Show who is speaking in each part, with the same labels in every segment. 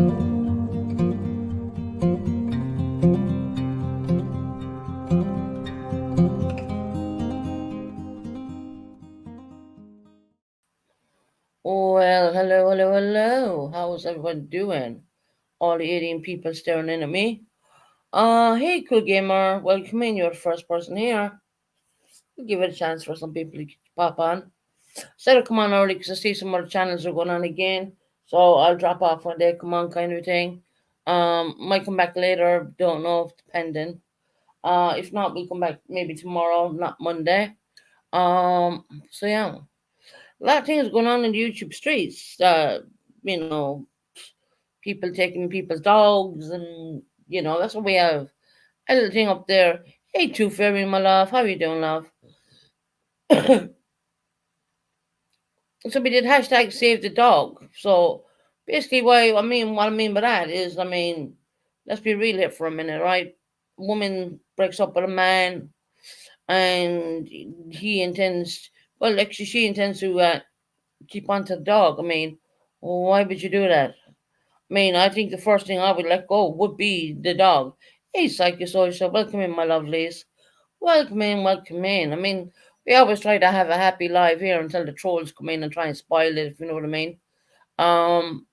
Speaker 1: Well, hello, hello, hello. How's everyone doing? All the 18 people staring in at me. Hey, cool gamer. Welcome in. You're the first person here. We'll give it a chance for some people to pop on. Said I'd come on early because I see some other channels are going on again. So I'll drop off when they come on, kind of thing. Might come back later. Don't know, depending. If not, we'll come back maybe tomorrow, not Monday. So yeah, a lot of things going on in the YouTube streets. You know, people taking people's dogs, and that's what we have. A little thing up there. Hey, Two Fairy, my love, how you doing, love? So we did hashtag save the dog. So basically, what I mean by that is, let's be real here for a minute, right? Woman breaks up with a man, and he intends, well, actually, she intends to keep on to the dog. Why would you do that? I think the first thing I would let go would be the dog. Hey, Psychosoul, welcome in, my lovelies. Welcome in, welcome in. We always try to have a happy life here until the trolls come in and try and spoil it, if you know what I mean. Um,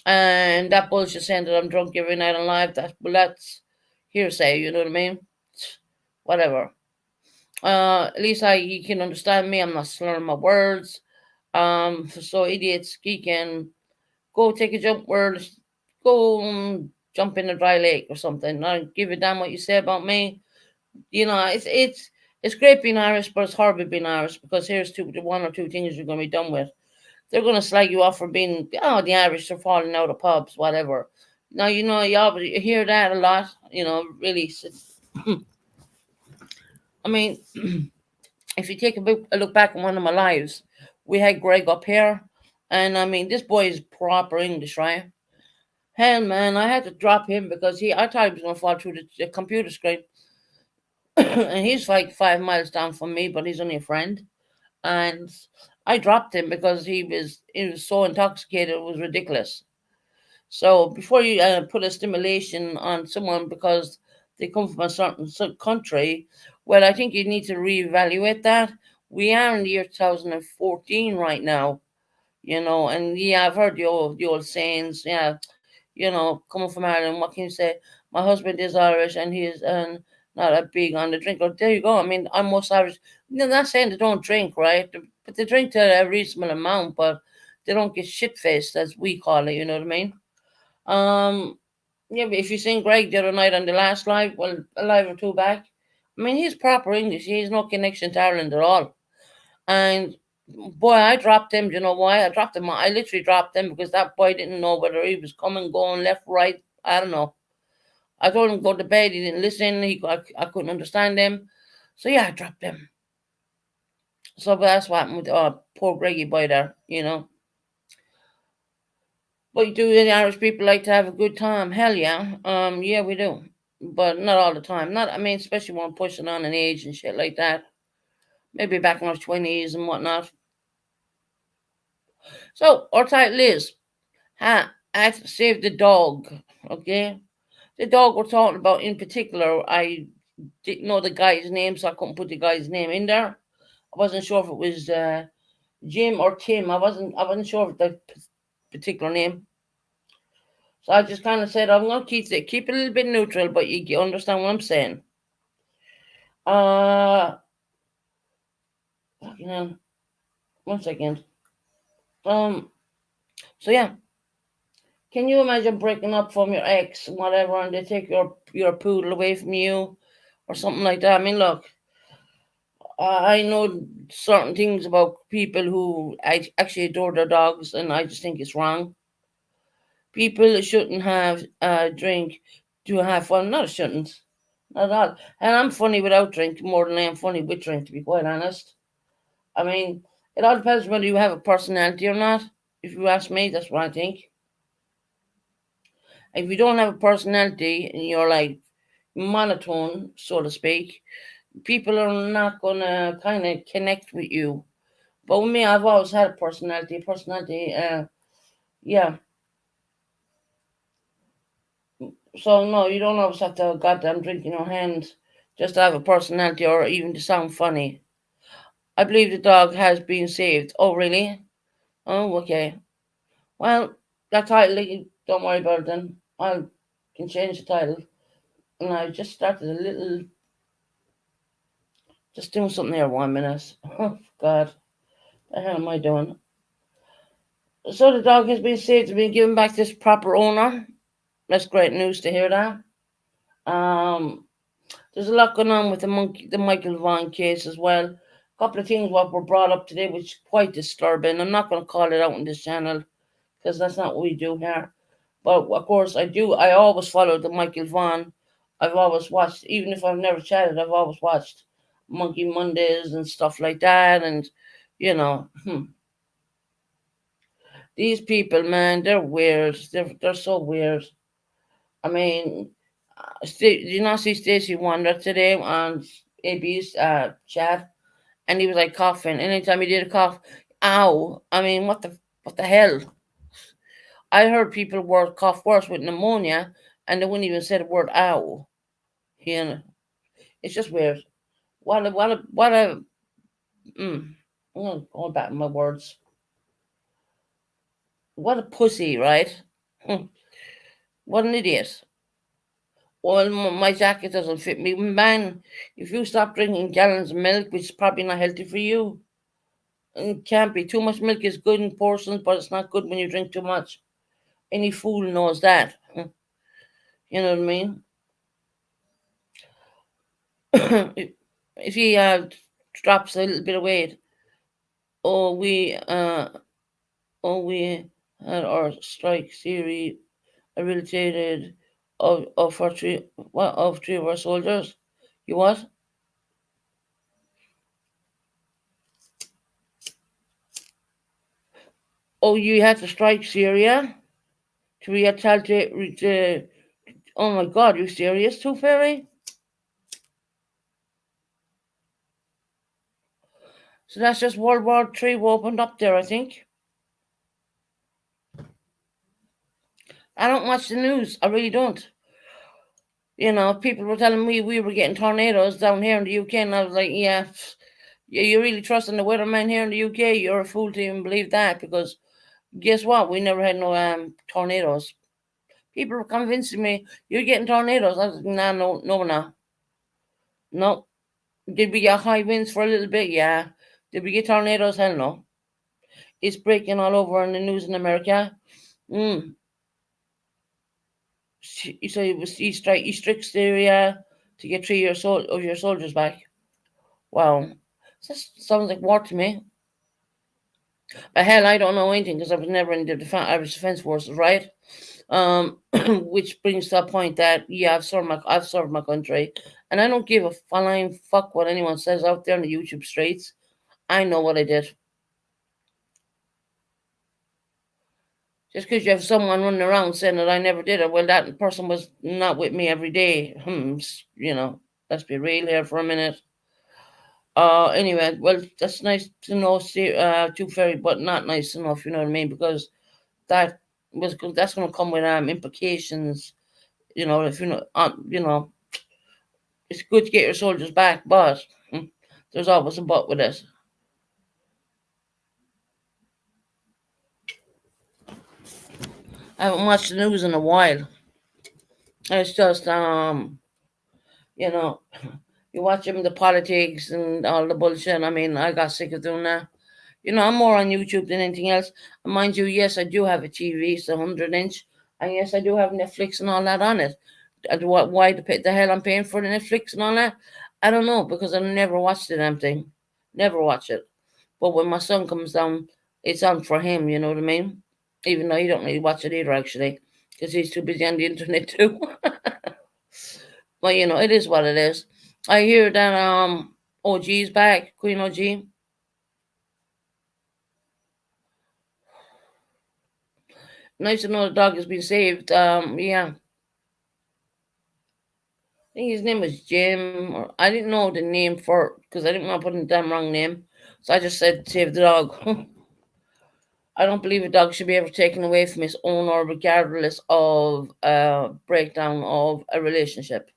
Speaker 1: and that bullshit saying that I'm drunk every night in life, that's hearsay, you know what I mean? Whatever. At least you can understand me. I'm not slurring my words. So idiots, he can go take a jump where go jump in a dry lake or something. I don't give a damn what you say about me. It's great being Irish, but it's horrible being Irish because here's one or two things you're gonna be done with. They're gonna slag you off for being the Irish are falling out of pubs, whatever. Now you hear that a lot. Really. I mean, if you take a look back at one of my lives, we had Greg up here, and this boy is proper English, right? Hell, man, I had to drop him because I thought he was gonna fall through the computer screen, and he's like 5 miles down from me, but he's only a friend, and I dropped him because he was so intoxicated, it was ridiculous. So before you put a stimulation on someone because they come from a certain country, well, I think you need to reevaluate that. We are in the year 2014 right now, and yeah, I've heard the old sayings, yeah, coming from Ireland, what can you say? My husband is Irish and he is not a big on the drink. Oh, there you go. I'm most Irish. Not saying they don't drink, right? But they drink to a reasonable amount, but they don't get shit faced, as we call it, you know what I mean? Um, yeah, but if you seen Greg the other night on the last live, well, a live or two back, he's proper English. He has no connection to Ireland at all. And boy, I dropped him. Do you know why? I dropped him. I literally dropped him because that boy didn't know whether he was coming, going left, right. I don't know. I told him to go to bed. He didn't listen. I couldn't understand him. So yeah, I dropped him. So that's what happened with poor Greggy boy there. But do the Irish people like to have a good time? Hell yeah. Yeah, we do. But not all the time. Especially when pushing on an age and shit like that. Maybe back in our 20s and whatnot. So our title is I saved the dog. Okay, the dog we're talking about in particular, I didn't know the guy's name, so I couldn't put the guy's name in there. I wasn't sure if it was Jim or Tim. I wasn't sure of the particular name, so I just kind of said I'm gonna keep it a little bit neutral, but you understand what I'm saying. Uh, fucking hell. 1 second. Um. So yeah, can you imagine breaking up from your ex, whatever, and they take your poodle away from you, or something like that? Look, I know certain things about people who actually adore their dogs, and I just think it's wrong. People shouldn't have a drink to have fun. No, shouldn't. Not at all. And I'm funny without drink more than I am funny with drink, to be quite honest. I mean, it all depends whether you have a personality or not. If you ask me, that's what I think. If you don't have a personality and you're like monotone, so to speak, people are not gonna kind of connect with you. But with me, I've always had a personality. Yeah. So no, you don't always have to have a goddamn drink in your hand just to have a personality or even to sound funny. I believe the dog has been saved. Oh really? Oh okay. Well, that title, don't worry about it then. I can change the title. And I just started a little, just doing something here 1 minute. Oh God, the hell am I doing? So the dog has been saved and been given back to its proper owner. That's great news to hear that. Um, there's a lot going on with the Michael Vaughan case as well. A couple of things what were brought up today, which is quite disturbing. I'm not going to call it out on this channel because that's not what we do here. But of course, I do. I always follow the Michael Vaughan. I've always watched, even if I've never chatted, I've always watched Monkey Mondays and stuff like that. And you know, these people, man, they're weird. They're so weird. I mean, did you not see Stacey Wonder today on AB's chat? And he was like coughing. Anytime he did a cough, ow! I mean, what the hell? I heard people cough worse with pneumonia, and they wouldn't even say the word ow. You know, it's just weird. What a. Mm, I'm going back in my words. What a pussy, right? What an idiot. Well, my jacket doesn't fit me. Man, if you stop drinking gallons of milk, which is probably not healthy for you, it can't be. Too much milk is good in portions, but it's not good when you drink too much. Any fool knows that. You know what I mean? If he drops a little bit of weight, oh we uh we had our strike series rehabilitated of our three of our soldiers. You what? Oh, you had to strike Syria to rehabilitate. Oh my God, you serious, Too Fairy? So that's just World War III opened up there, I think. I don't watch the news. I really don't. You know, people were telling me we were getting tornadoes down here in the UK, and I was like, yeah, you really trusting the weatherman here in the UK? You're a fool to even believe that because guess what? We never had no tornadoes. People were convincing me you're getting tornadoes. I was like, nah, no. Did we get high winds for a little bit? Yeah. Did we get tornadoes? Hell no. It's breaking all over in the news in America. Mm. So he strict Syria to get of your soldiers back. Wow, this sounds like war to me. But hell, I don't know anything because I was never in the Irish Defence Forces, right? Which brings to a point that yeah, I've served my country, and I don't give a flying fuck what anyone says out there in the YouTube streets. I know what I did. Just because you have someone running around saying that I never did it, well, that person was not with me every day. You know, let's be real here for a minute. Anyway, well, that's nice to know, Too Fairy, but not nice enough, you know what I mean? Because that that's going to come with implications. You know, if you know, it's good to get your soldiers back, but there's always a but with it. I haven't watched the news in a while. It's just you know, you watch them the politics and all the bullshit. I mean, I got sick of doing that. You know, I'm more on YouTube than anything else. And mind you, yes, I do have a TV, it's a 100 inch, and yes, I do have Netflix and all that on it. And why the hell I'm paying for the Netflix and all that? I don't know because I never watched the damn thing, never watch it. But when my son comes down, it's on for him. You know what I mean? Even though he don't really watch it either, actually, because he's too busy on the internet too. But you know, it is what it is. I hear that OG's back, Queen OG. Nice to know the dog has been saved. Yeah, I think his name was Jim. Or I didn't know the name for because I didn't want to put in the damn wrong name, so I just said save the dog. I don't believe a dog should be ever taken away from his owner, regardless of breakdown of a relationship.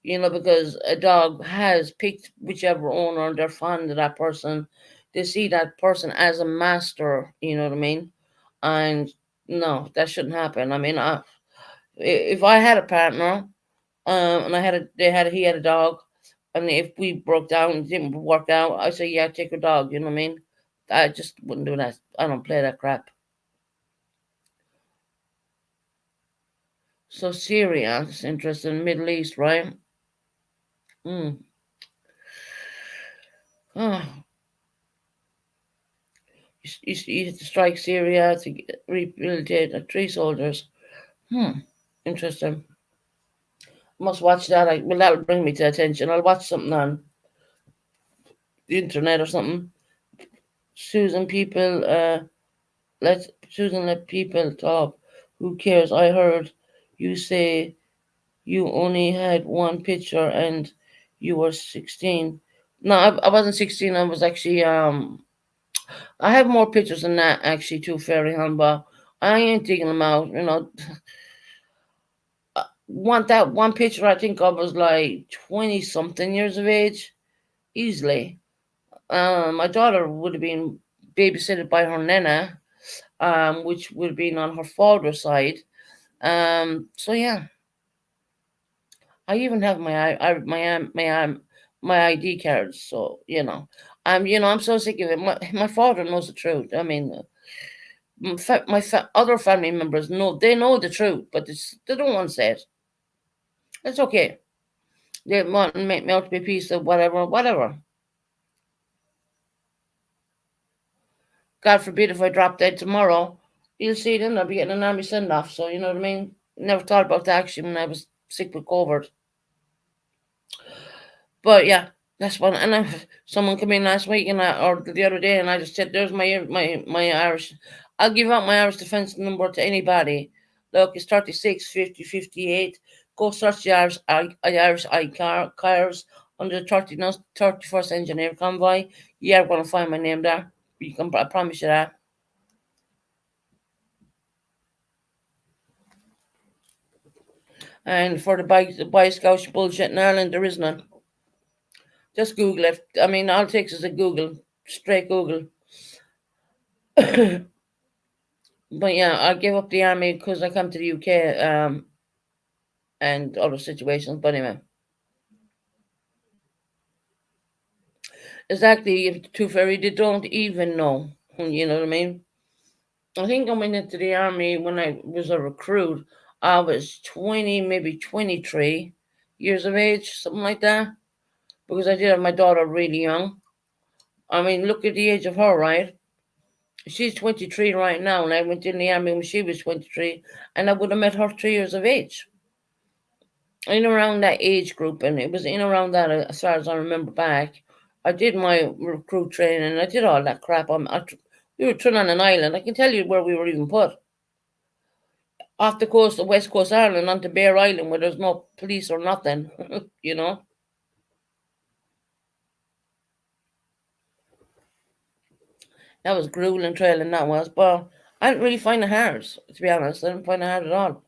Speaker 1: Because a dog has picked whichever owner, they're fond of that person. They see that person as a master, you know what I mean? And no, that shouldn't happen. I mean, if I had a partner, and he had a dog, and if we broke down and didn't work out, I say, yeah, take your dog, you know what I mean? I just wouldn't do that. I don't play that crap. So Syria is interested in Middle East, right? Mm. Oh, you have to strike Syria to rehabilitate the three soldiers. Interesting. Must watch that. Well, that'll bring me to attention. I'll watch something on the internet or something. Susan, people, let people talk. Who cares? I heard you say you only had one picture and you were 16. No, I wasn't 16. I was actually I have more pictures than that actually too, Fairy Humba. I ain't digging them out. That one picture I think I was like 20 something years of age, easily. My daughter would have been babysitted by her nana, which would have been on her father's side. So yeah, I even have my ID cards. So I'm so sick of it. My father knows the truth. I mean, other family members know the truth, but they don't want to say it. It's okay. They want to make me out to be a piece of whatever, whatever. God forbid if I drop dead tomorrow, you'll see then I'll be getting an army send off. So you know what I mean? Never thought about that actually when I was sick with COVID. But yeah, that's one. And someone came in last week or the other day, and I just said, "There's my Irish. I'll give out my Irish defence number to anybody. Look, it's 36 50 58. Go search the Irish cars under the 31st Engineer Convoy. You're going to find my name there. I promise you that. And for the Boy Scouts bullshit in Ireland, there is none. Just Google it. I mean, all it takes is a Google, straight Google. But yeah, I gave up the army because I come to the UK and other situations. But anyway, exactly. To Ferry, they don't even know. You know what I mean? I think I went into the army when I was a recruit. I was 20, maybe 23 years of age, something like that. Because I did have my daughter really young. I mean, look at the age of her, right? She's 23 right now, and I went in the army when she was 23, and I would have met her 3 years of age. In around that age group, and it was in around that as far as I remember back. I did my recruit training, and I did all that crap. We were thrown on an island. I can tell you where we were even put. Off the coast of West Coast Ireland onto Bear Island where there's no police or nothing, you know. That was grueling trailing, that was. But I didn't really find it hard, to be honest. I didn't find it hard at all.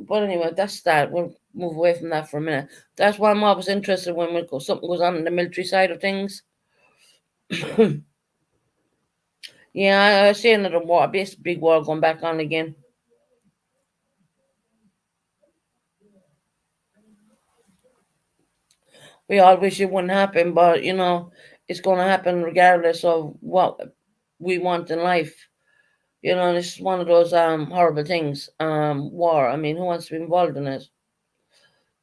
Speaker 1: But anyway, that's that. We'll move away from that for a minute. That's why I'm always interested when something goes on in the military side of things. Yeah, I see another war, big war going back on again. We all wish it wouldn't happen, but it's going to happen regardless of what we want in life. This is one of those horrible things. War. I mean, who wants to be involved in it?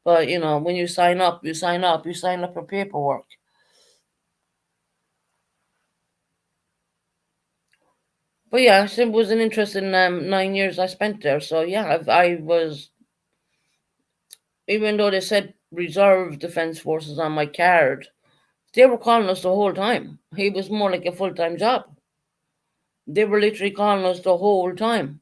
Speaker 1: But when you sign up, you sign up. You sign up for paperwork. But yeah, it was an interesting 9 years I spent there. So yeah, I was, even though they said Reserve Defence Forces on my card, they were calling us the whole time. It was more like a full-time job. They were literally calling us the whole time.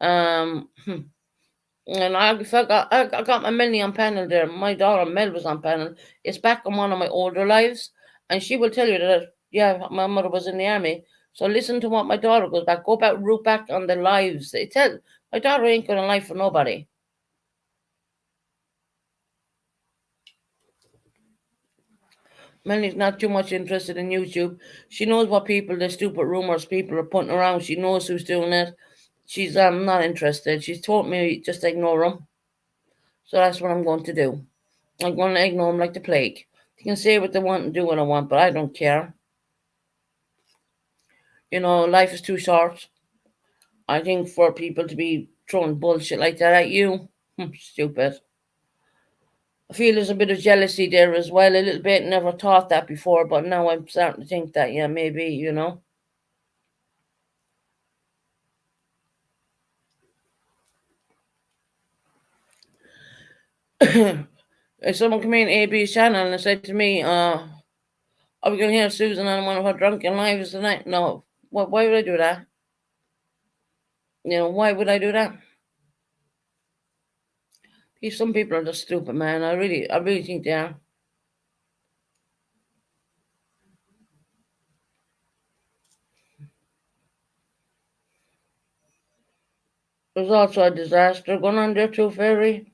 Speaker 1: Um, and I got my Melanie on panel there. My daughter Mel was on panel. It's back on one of my older lives, and she will tell you that yeah, my mother was in the army. So listen to what my daughter goes back. Go back, root back on the lives. They tell my daughter ain't gonna lie for nobody. Melanie not too much interested in YouTube. She knows what people, the stupid rumors people are putting around. She knows who's doing it. She's not interested. She's told me just ignore them. So that's what I'm going to do. I'm going to ignore them like the plague. They can say what they want and do what I want, but I don't care. Life is too short. I think for people to be throwing bullshit like that at you, stupid. I feel there's a bit of jealousy there as well, a little bit. Never thought that before, but now I'm starting to think that, yeah, maybe. If someone came in AB's channel and said to me, are we going to hear Susan on one of her drunken lives tonight? No. Why would I do that? Why would I do that? Some people are just stupid, man. I really think they are. There's also a disaster going on there too, Fairy.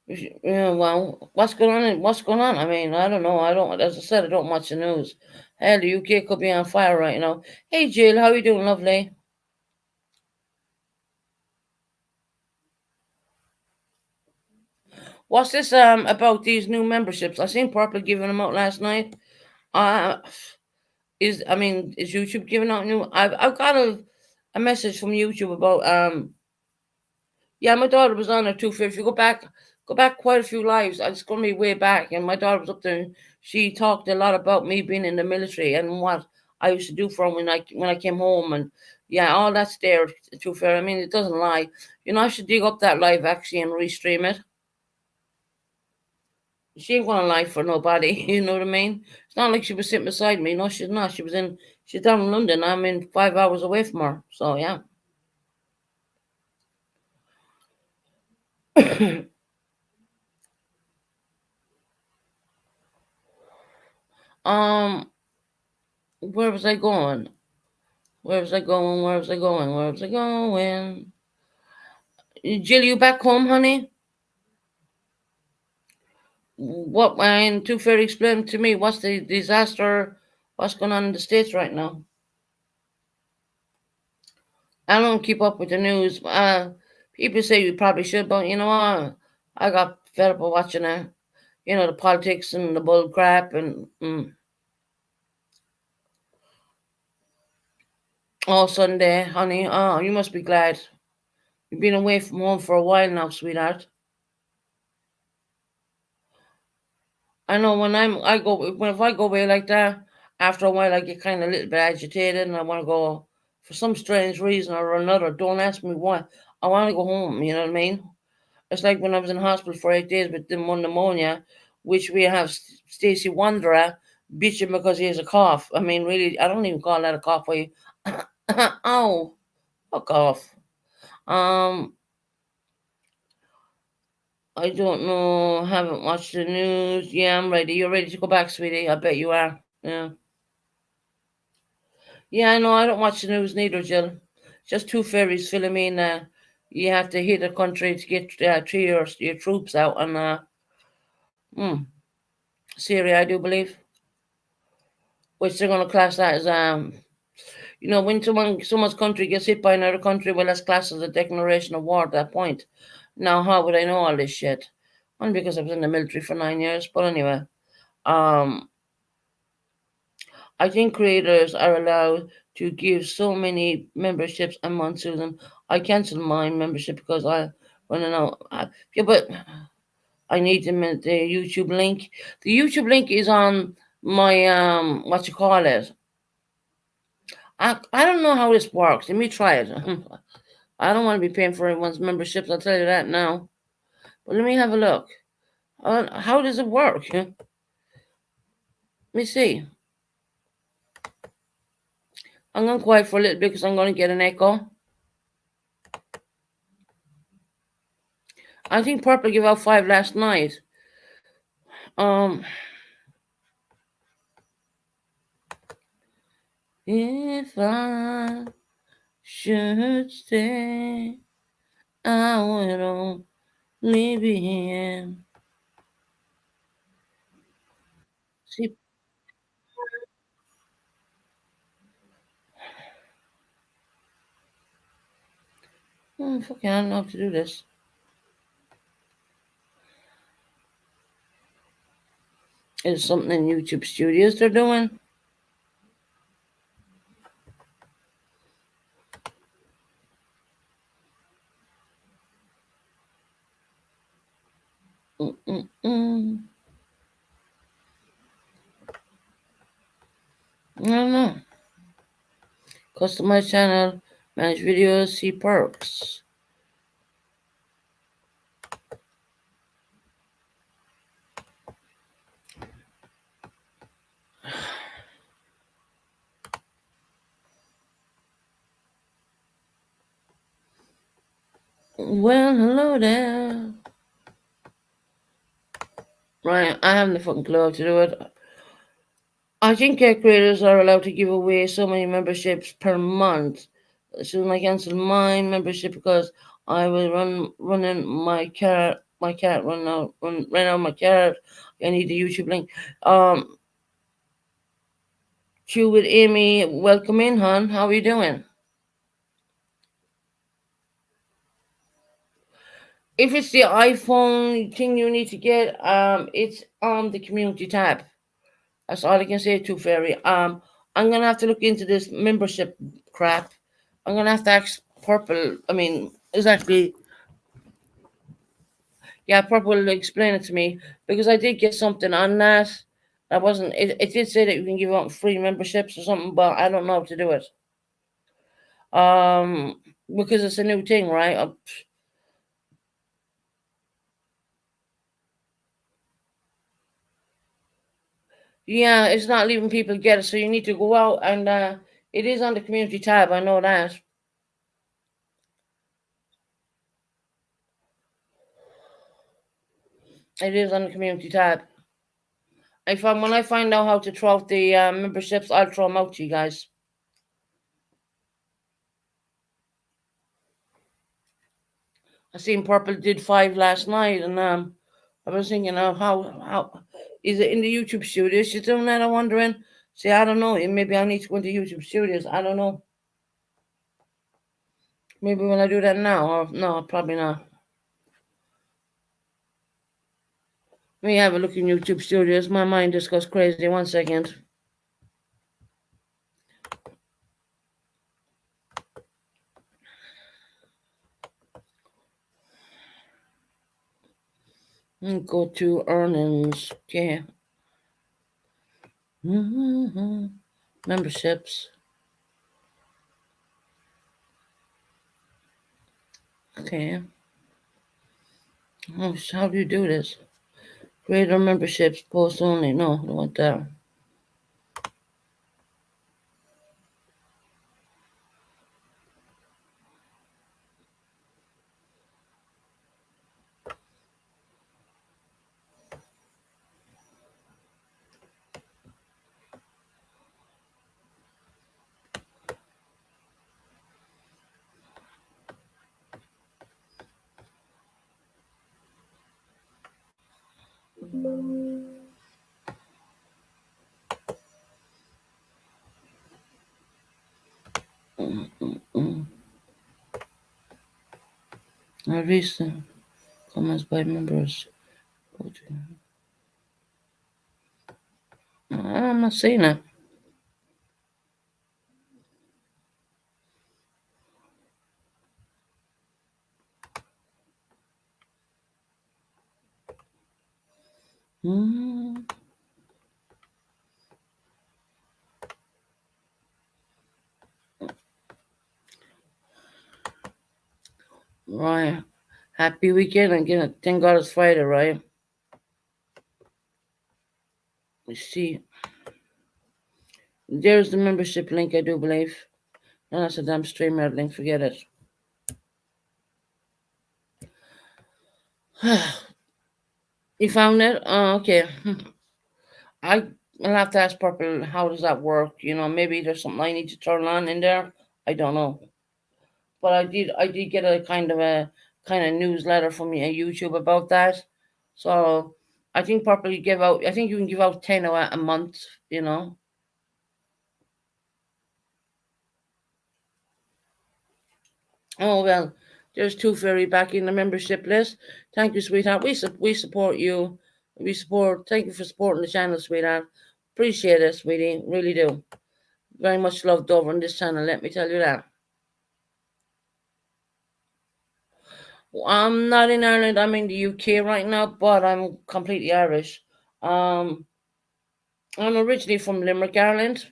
Speaker 1: Yeah, well, what's going on? What's going on? I mean, I don't know. As I said, I don't watch the news. Hell, the UK could be on fire right now. Hey, Jill, how you doing, lovely? What's this about these new memberships? I seen Purple giving them out last night. Uh, is YouTube giving out new? I've got a message from YouTube about yeah, my daughter was on it too. If you go back quite a few lives. It's going to be way back, and my daughter was up there. And she talked a lot about me being in the military and what I used to do for 'em when I came home, and yeah, all that's there. Too fair. I mean, it doesn't lie. I should dig up that live actually and restream it. She ain't gonna lie for nobody. You know what I mean? It's not like she was sitting beside me. No, she's not. She's down in London. I'm in 5 hours away from her. So yeah. um, where was I going? Where was I going? Where was I going? Where was I going? Jill, you back home, honey? What? And Too Fair explain to me what's the disaster? What's going on in the States right now? I don't keep up with the news. People say you probably should, but you know what? I got fed up of watching it. The politics and the bull crap and all Sunday, honey. Oh, you must be glad. You've been away from home for a while now, sweetheart. I know if I go away like that, after a while I get kind of a little bit agitated and I want to go for some strange reason or another. Don't ask me why. I want to go home. You know what I mean? It's like when I was in hospital for 8 days with the pneumonia, which we have Stacey Wanderer bitching because he has a cough. I mean, really, I don't even call that a cough. Where oh, fuck off. Um, I don't know. Haven't watched the news. Yeah, I'm ready. You're ready to go back, sweetie. I bet you are. Yeah. Yeah, I know. I don't watch the news neither, Jill. Just two fairies filling me in. You have to hit a country to get your troops out on mm, Syria, I do believe. Which they're going to class that as when someone's country gets hit by another country, well, that's classed as a declaration of war at that point. Now, how would I know all this shit? Only because I was in the military for 9 years. But anyway, um, I think creators are allowed to give so many memberships a month, Susan. I cancelled my membership because I want to know. Yeah, but I need the YouTube link. The YouTube link is on my what you call it. I don't know how this works. Let me try it. I don't want to be paying for everyone's memberships. I'll tell you that now. But let me have a look. How does it work? Let me see. I'm going to quiet for a little bit because I'm going to get an echo. I think Purple gave out 5 last night. Um, If I should stay, I would only be here. See, fucking, I don't know how to do this. Is something in YouTube Studios they're doing? Mm-mm-mm. I don't know. Customize channel, manage videos, see perks. Well, hello there. Right, I haven't the fucking clue how to do it. I think creators are allowed to give away so many memberships per month. Soon I cancelled my membership because I was running my card ran out my card. I need the YouTube link. Chew with Amy, welcome in, hon. How are you doing? If it's the iPhone thing you need to get, it's on the community tab. That's all I can say to Fairy. I'm gonna have to look into this membership crap. I'm gonna have to ask Purple. I mean, exactly. Yeah, Purple will explain it to me because I did get something on that. I wasn't. It did say that you can give out free memberships or something, but I don't know how to do it. Um, because it's a new thing, right? Yeah, it's not leaving people get it, so you need to go out and it is on the community tab. I know that. It is on the community tab. When I find out how to throw out the memberships, I'll throw them out to you guys. I seen Purple did 5 last night, and I was thinking of how is it in the YouTube studios? She's doing that. I'm wondering. See, I don't know. Maybe I need to go into YouTube studios. I don't know. Maybe when I do that now, or no, probably not. Let me have a look in YouTube studios. My mind just goes crazy. 1 second. Go to earnings. Okay. Memberships. Okay. How do you do this? Creator memberships, post only. No, I don't want that. Mm. Recent comments by members. I'm not saying that. Mm. Right. Happy weekend again. Thank God it's Friday, right? You see, there's the membership link, I do believe. No, that's a damn streamer link. Forget it. You found it? Oh, okay. I I'll have to ask Purple how does that work. Maybe there's something I need to turn on in there. I don't know. But I did get a kind of newsletter from YouTube about that. So I think Purple you give out. I think you can give out 10 a month. You know. Oh well, there's Two Fairy back in the membership list. Thank you, sweetheart. We support you. We support. Thank you for supporting the channel, sweetheart. Appreciate it, sweetie. Really do. Very much loved over on this channel. Let me tell you that. I'm not in Ireland. I'm in the UK right now, but I'm completely Irish. Um, I'm originally from Limerick, Ireland.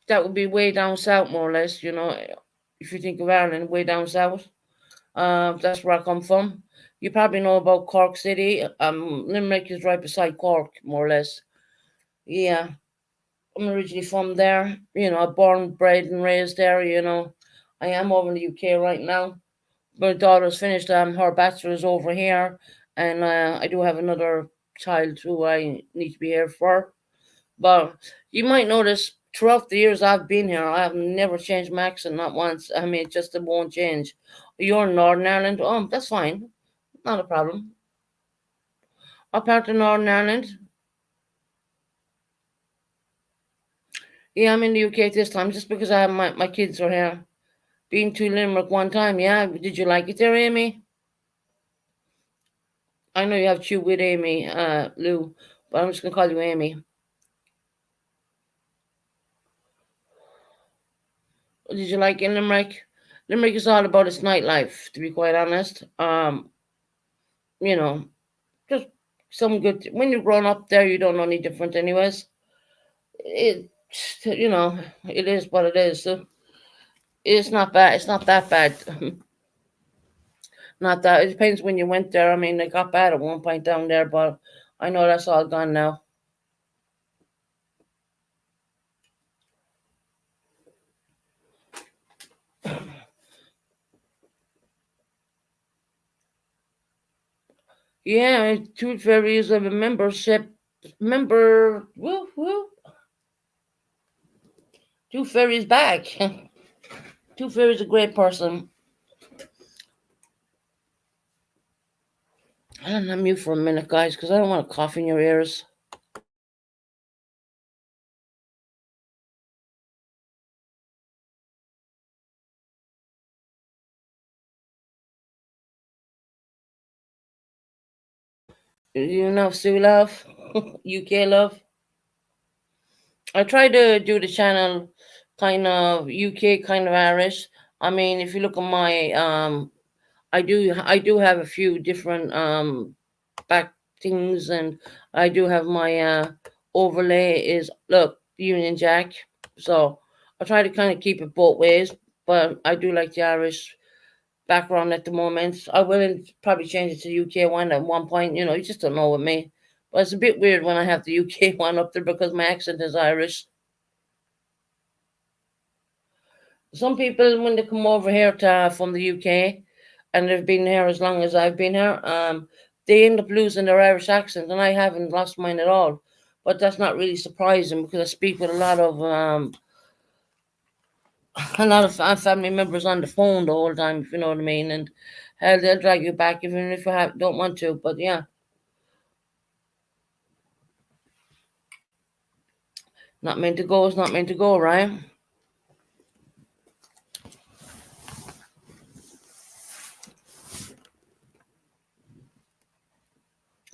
Speaker 1: That would be way down south, more or less. If you think of Ireland, way down south. That's where I come from. You probably know about Cork City. Limerick is right beside Cork, more or less. Yeah, I'm originally from there. Born, bred, and raised there. I am over in the UK right now. My daughter's finished her bachelor's over here, and I do have another child who I need to be here for. But you might notice throughout the years I've been here, I have never changed my accent, not once. I mean, it won't change. You're in Northern Ireland. Oh, that's fine. Not a problem. Apart of Northern Ireland, yeah, I'm in the UK this time just because I have my kids are here. Been to Limerick one time, yeah. Did you like it there, Amy? I know you have chewed with Amy, Lou, but I'm just gonna call you Amy. Did you like in Limerick? Limerick is all about its nightlife, to be quite honest. You know, just some good. When you're grown up there, you don't know any different, anyways. It, you know, it is what it is. So it's not bad. It's not that bad. Not that. It depends when you went there. I mean, it got bad at one point down there, but I know that's all gone now. Yeah, Tooth Fairy is a membership. Member, woo woo. Tooth Fairy is back. Tooth Fairy is a great person. I'm gonna mute for a minute, guys, because I don't want to cough in your ears. Sue Love, UK Love. I try to do the channel kind of UK, kind of Irish. I mean, if you look at my I do have a few different back things, and I do have my overlay is look Union Jack. So I try to kind of keep it both ways, but I do like the Irish background at the moment. I will probably change it to the UK one at one point. You just don't know with me. But it's a bit weird when I have the UK one up there because my accent is Irish. Some people, when they come over here from the UK, and they've been here as long as I've been here, they end up losing their Irish accent, and I haven't lost mine at all. But that's not really surprising because I speak with a lot of family members on the phone the whole time, if you know what I mean, and hell, they'll drag you back even if don't want to. But yeah, not meant to go is not meant to go, right?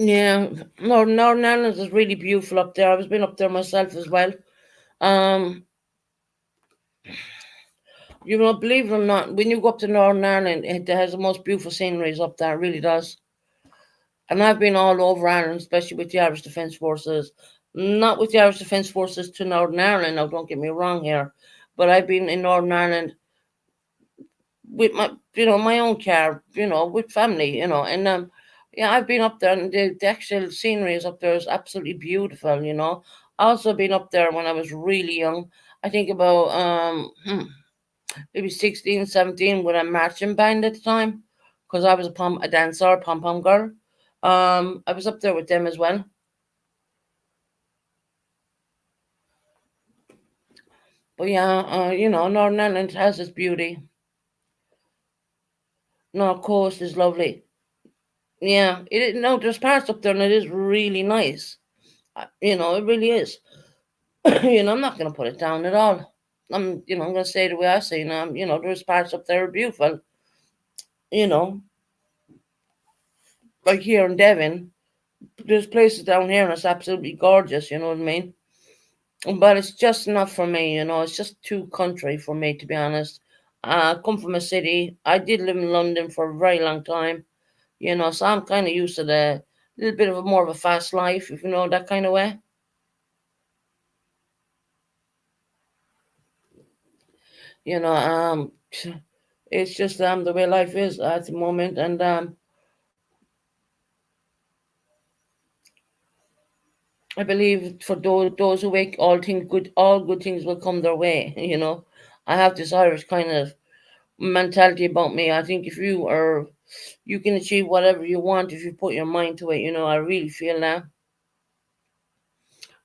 Speaker 1: Yeah, Northern Ireland is really beautiful up there. I've been up there myself as well. Um, believe it or not, when you go up to Northern Ireland, it has the most beautiful sceneries up there. It really does. And I've been all over Ireland, especially with the Irish Defence Forces. Not with the Irish Defence Forces to Northern Ireland. Now, don't get me wrong here, but I've been in Northern Ireland with my own car, with family, and yeah, I've been up there, and the actual scenery is up there is absolutely beautiful. I also been up there when I was really young. I think about maybe 16, 17 with a marching band at the time. because I was a dancer, pom pom girl. I was up there with them as well. But yeah, Northern Ireland has its beauty. North Coast is lovely. Yeah, no, there's parts up there and it is really nice. It really is. I'm not gonna put it down at all. I'm gonna say the way I say, there's parts up there are beautiful. You know, like here in Devon, there's places down here and it's absolutely gorgeous. You know what I mean? But it's just not for me. It's just too country for me, to be honest. I come from a city. I did live in London for a very long time. So I'm kind of used to the little bit of a more of a fast life, if you know that kind of way. You know, it's just the way life is at the moment, and I believe for those who wake, all good things will come their way. I have this Irish kind of mentality about me. I think if you can achieve whatever you want if you put your mind to it. I really feel that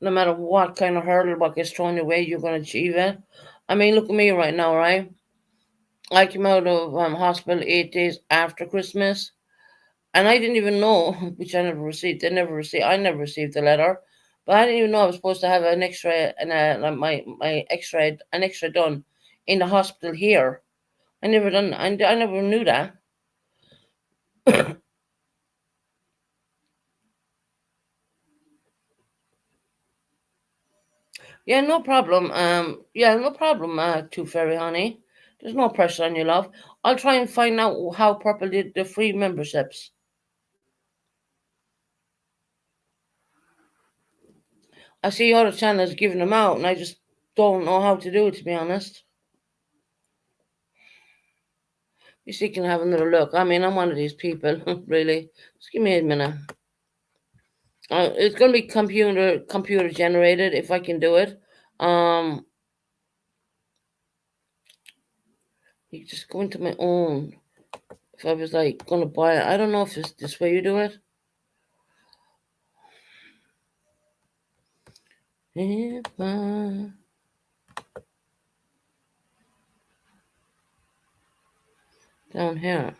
Speaker 1: no matter what kind of hurdle, what gets thrown your way, you're going to achieve it. I mean, look at me right now, right? I came out of hospital 8 days after Christmas, and I didn't even know, which I never received. I never received the letter, but I didn't even know I was supposed to have an X-ray and like my X-ray an X-ray done in the hospital here. I never knew that. Yeah, no problem. Yeah, no problem. Too fairy honey. There's no pressure on you, love. I'll try and find out how Purple did the free memberships. I see other channels giving them out, and I just don't know how to do it, to be honest. You see, can have another look. I mean, I'm one of these people, really. Just give me a minute. It's gonna be computer generated if I can do it. Um, you just go into my own. If I was like gonna buy it, I don't know if it's this way you do it. If I down here.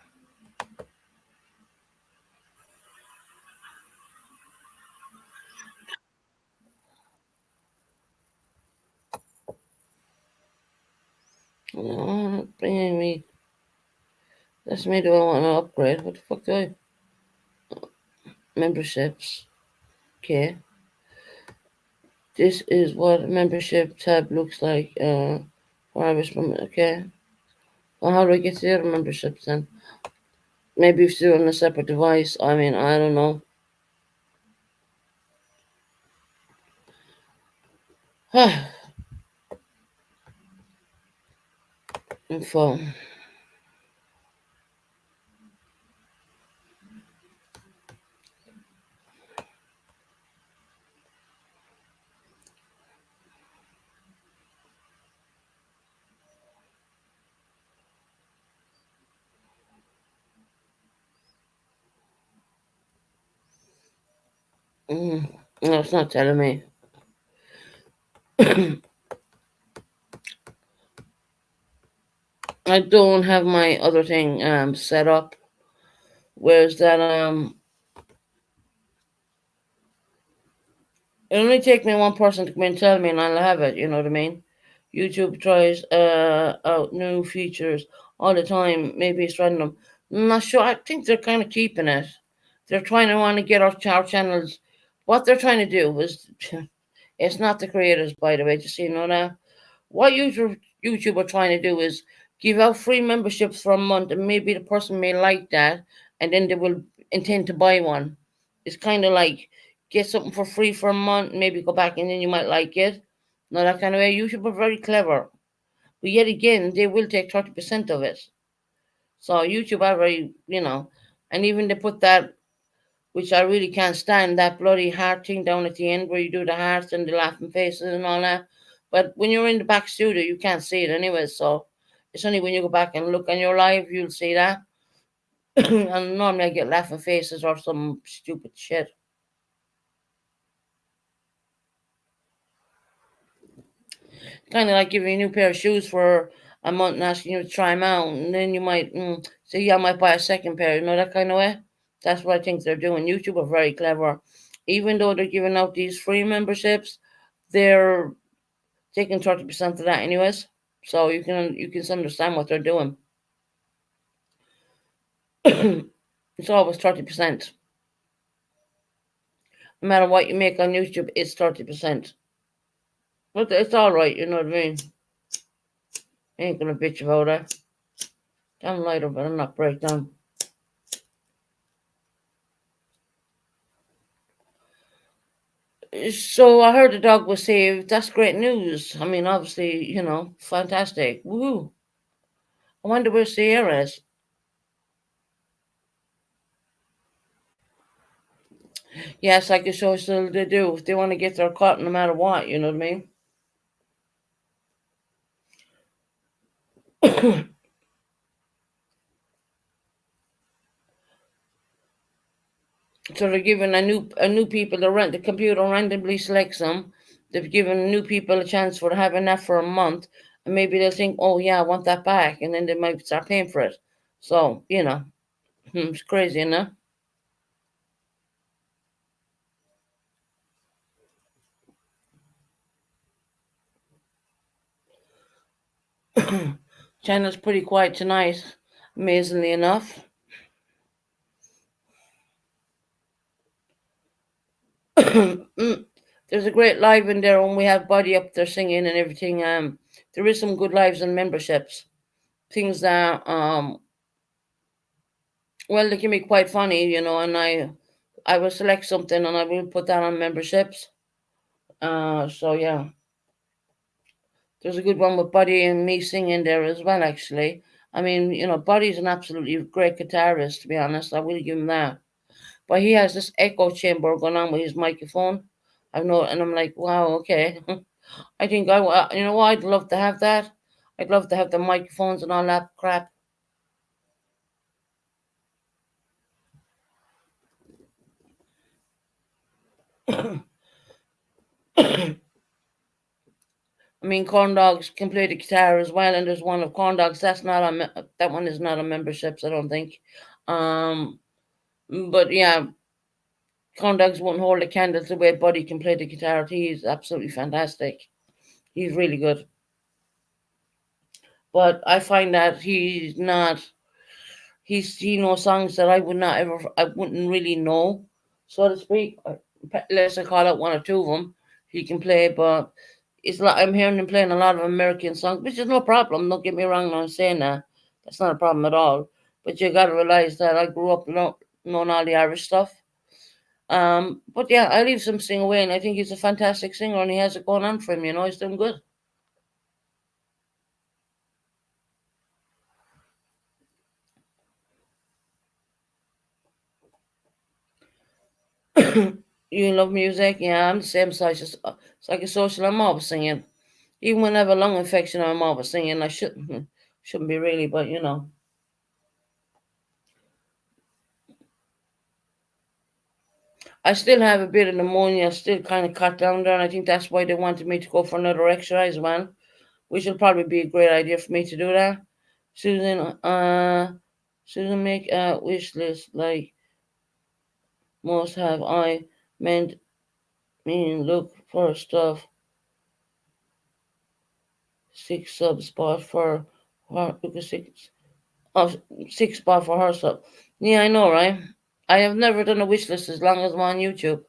Speaker 1: No, bringing me. That's me. Do I want to upgrade? What the fuck do I? Memberships. Okay. This is what membership tab looks like. Okay. Well, how do I get to the other memberships then? Maybe if you're on a separate device. I mean, I don't know. Info. No, it's not telling me. I don't have my other thing set up. Where's that it only take me one person to come and tell me and I'll have it, you know what I mean? YouTube tries out new features all the time. Maybe it's random. I'm not sure. I think they're kind of keeping it. They're trying to want to get our channels. What they're trying to do is, it's not the creators, by the way, just so you know that. What YouTube are trying to do is give out free memberships for a month, and maybe the person may like that, and then they will intend to buy one. It's kind of like get something for free for a month, maybe go back, and then you might like it. No, that kind of way. YouTube are very clever, but yet again, they will take 30% of it. So YouTube are very, and even they put that, which I really can't stand, that bloody heart thing down at the end where you do the hearts and the laughing faces and all that. But when you're in the back studio, you can't see it anyway. So it's only when you go back and look on your live, you'll see that. And normally I get laughing faces or some stupid shit. Kind of like giving you a new pair of shoes for a month and asking you to try them out, and then you might say, "Yeah, I might buy a second pair." You know, that kind of way. That's what I think they're doing. YouTube are very clever, even though they're giving out these free memberships. They're taking 30% of that, anyways. So you can understand what they're doing. It's always 30%. No matter what you make on YouTube, it's 30%. But it's all right. You know what I mean? I ain't gonna bitch about it. I'm lighter, but I'm not break down. So I heard the dog was saved. That's great news. I mean, obviously, fantastic. Woohoo! I wonder where Sierra is. Yes, I guess so. Still, they do. If they want to get their cut, no matter what, you know what I mean. So they're giving a new people the computer randomly selects them. They've given new people a chance for having that for a month, and maybe they'll think, oh yeah, I want that back, and then they might start paying for it. So it's crazy, enough. China's pretty quiet tonight, amazingly enough. Mm, there's a great live in there when we have Buddy up there singing and everything. There is some good lives and memberships. Things that well, they can be quite funny, and I will select something and I will put that on memberships. So yeah, there's a good one with Buddy and me singing there as well. Actually, I mean, Buddy's an absolutely great guitarist. To be honest, I will give him that. But he has this echo chamber going on with his microphone. I know, and I'm like, wow, okay. I think you know what? I'd love to have that. I'd love to have the microphones and all that crap. I mean, corn dogs can play the guitar as well, and there's one of corn dogs. That one is not on memberships, I don't think. Um, but yeah, corn dogs won't hold a candle to the way Buddy can play the guitar. He's absolutely fantastic. He's really good. But I find that he knows songs that I wouldn't really know, so to speak. Let's say call out one or two of them he can play, but it's like I'm hearing him playing a lot of American songs, which is no problem. Don't get me wrong, I'm saying that. That's not a problem at all. But you got to realize that I grew up knowing all the Irish stuff. But yeah, I leave him sing away, and I think he's a fantastic singer, and he has it going on for him. He's doing good. You love music? Yeah, I'm the same size. Psychosocial, I'm always singing. Even when I have a lung infection, I'm always singing. I shouldn't be really, but I still have a bit of pneumonia, still kind of cut down there, and I think that's why they wanted me to go for another exercise one, which will probably be a great idea for me to do that. Susan, Susan, make a wish list like most have. I meant mean look for stuff. 6 sub spot for her. Look at six. Oh, 6 spot for her sub. Yeah, I know, right? I have never done a wish list as long as I'm on YouTube.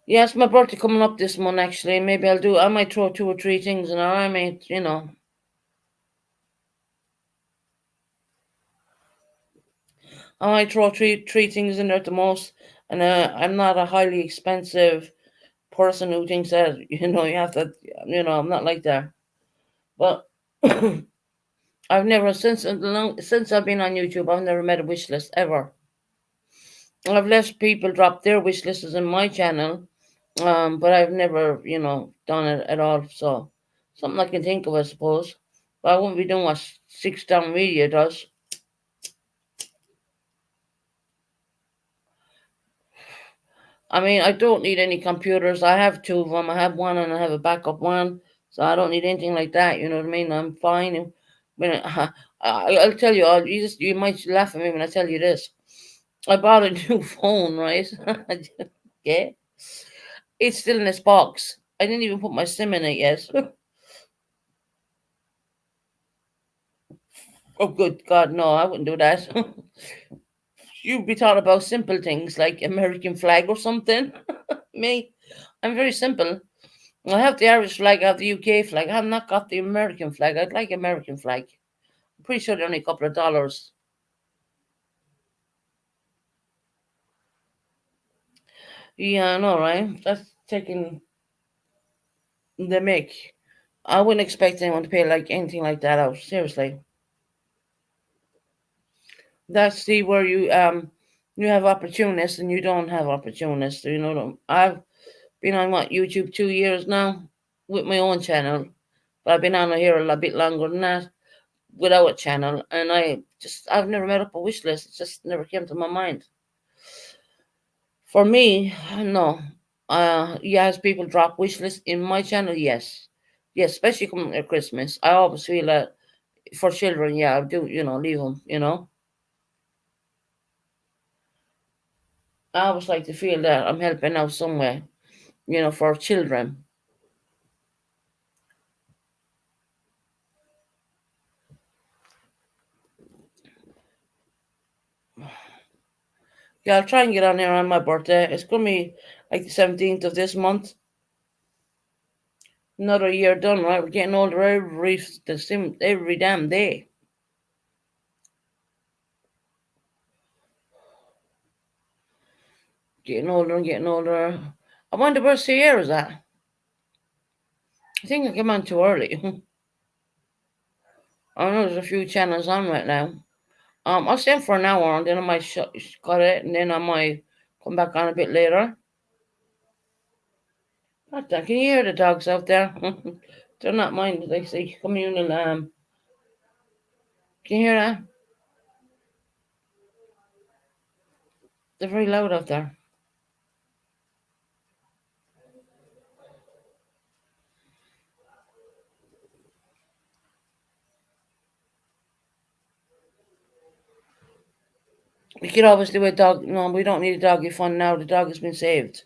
Speaker 1: Yeah, it's my birthday coming up this month, actually. Maybe I might throw two or three things in there. I might throw three things in there at the most. And I'm not a highly expensive person who thinks that, you have to, I'm not like that. But I've never, since I've been on YouTube, I've never made a wish list ever. I've let people drop their wish lists in my channel, but I've never, done it at all. So something I can think of, I suppose. But I wouldn't be doing what Six Down Media does. I mean, I don't need any computers. I have two of them. I have one and I have a backup one, so I don't need anything like that. You know what I mean? I'm fine. And when I'll tell you, you might laugh at me when I tell you this. I bought a new phone, right? Yeah, it's still in this box. I didn't even put my SIM in it yet. Oh, good God, no, I wouldn't do that. You'd be talking about simple things like American flag or something. Me, I'm very simple. I have the Irish flag, I have the UK flag. I have not got the American flag. I'd like American flag. I'm pretty sure they're only a couple of dollars. Yeah, I know, right? That's taking the mick. I wouldn't expect anyone to pay like anything like that out. Seriously, that's the where you have opportunists and you don't have opportunists. You know, I've been on what YouTube 2 years now with my own channel, but I've been on here a bit longer than that without a channel, and I've never made up a wish list. It just never came to my mind. For me, no. Yes, people drop wish lists in my channel. Yes, yes, especially coming at Christmas. I always feel that for children, yeah, I do. Leave them. I always like to feel that I'm helping out somewhere. For children. Yeah, I'll try and get on there on my birthday. It's gonna be like the 17th of this month. Another year done, right? We're getting older every damn day. Getting older and getting older. I wonder where Sierra's at. I think I came on too early. I know there's a few channels on right now. I'll stay on for an hour and then I might cut it and then I might come back on a bit later. Can you hear the dogs out there? They're not mine. They say communal. Can you hear that? They're very loud out there. We could always do a dog. No, we don't need a doggy fun now. The dog has been saved.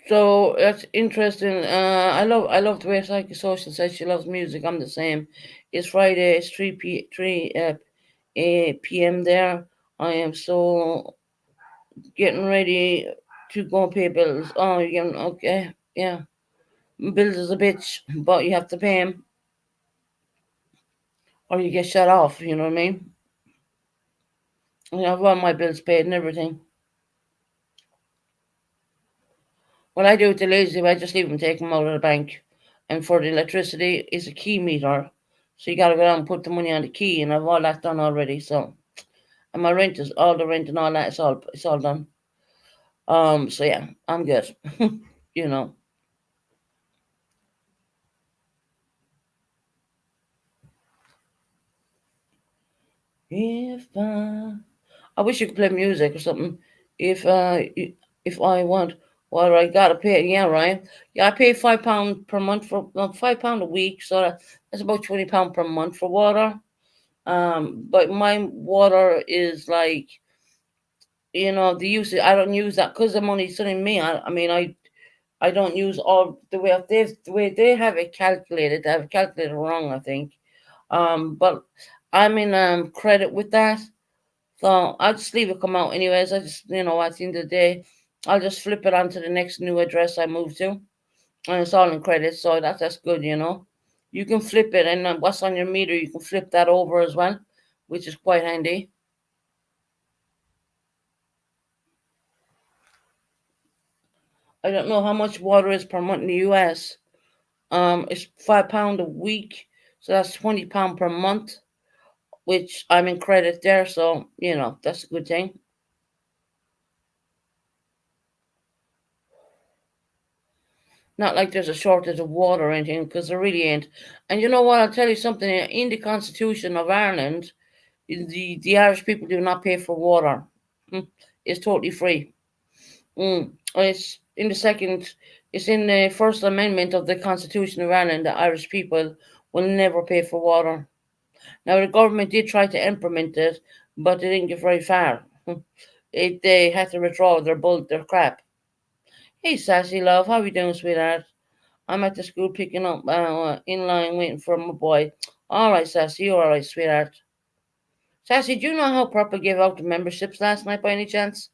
Speaker 1: So that's interesting. I love the way Psychosocial says she loves music. I'm the same. It's Friday. It's 3 p.m. there. I am so getting ready to go and pay bills. Oh, you're getting okay? Yeah, bills is a bitch, but you have to pay them or you get shut off. You know what I mean? I've got my bills paid and everything. What I do with the lazy, I just leave them, take them out of the bank. And for the electricity, it's a key meter. So you got to go down and put the money on the key, and I've all that done already. So, and my rent is all the rent and all that. It's all done. So yeah, I'm good. you know. If I wish you could play music or something. If if I want, well, I gotta pay. Yeah, right. Yeah, I pay £5 per month for £5 a week, so that's about £20 per month for water. But my water is like, the usage. I don't use that because I'm only sending me. I mean, I don't use all the way they have it calculated. They have it calculated wrong, I think. But I'm in credit with that, so I'll just leave it come out anyways. I just at the end of the day, I'll just flip it onto the next new address I move to, and it's all in credit. So that's good. You can flip it, and what's on your meter, you can flip that over as well, which is quite handy. I don't know how much water is per month in the US. It's £5 a week, so that's £20 per month, which I'm in credit there, so that's a good thing. Not like there's a shortage of water or anything, because there really ain't. And you know what? I'll tell you something. In the Constitution of Ireland, the Irish people do not pay for water. Mm, It's totally free. It's in the second. It's in the First Amendment of the Constitution of Ireland that Irish people will never pay for water. Now the government did try to implement it, but they didn't get very far. They had to withdraw their crap. Hey, sassy love, how you doing, sweetheart? I'm at the school picking up in line waiting for my boy. All right, sassy, you all right, sweetheart? Sassy, do you know how Proper gave out the memberships last night by any chance?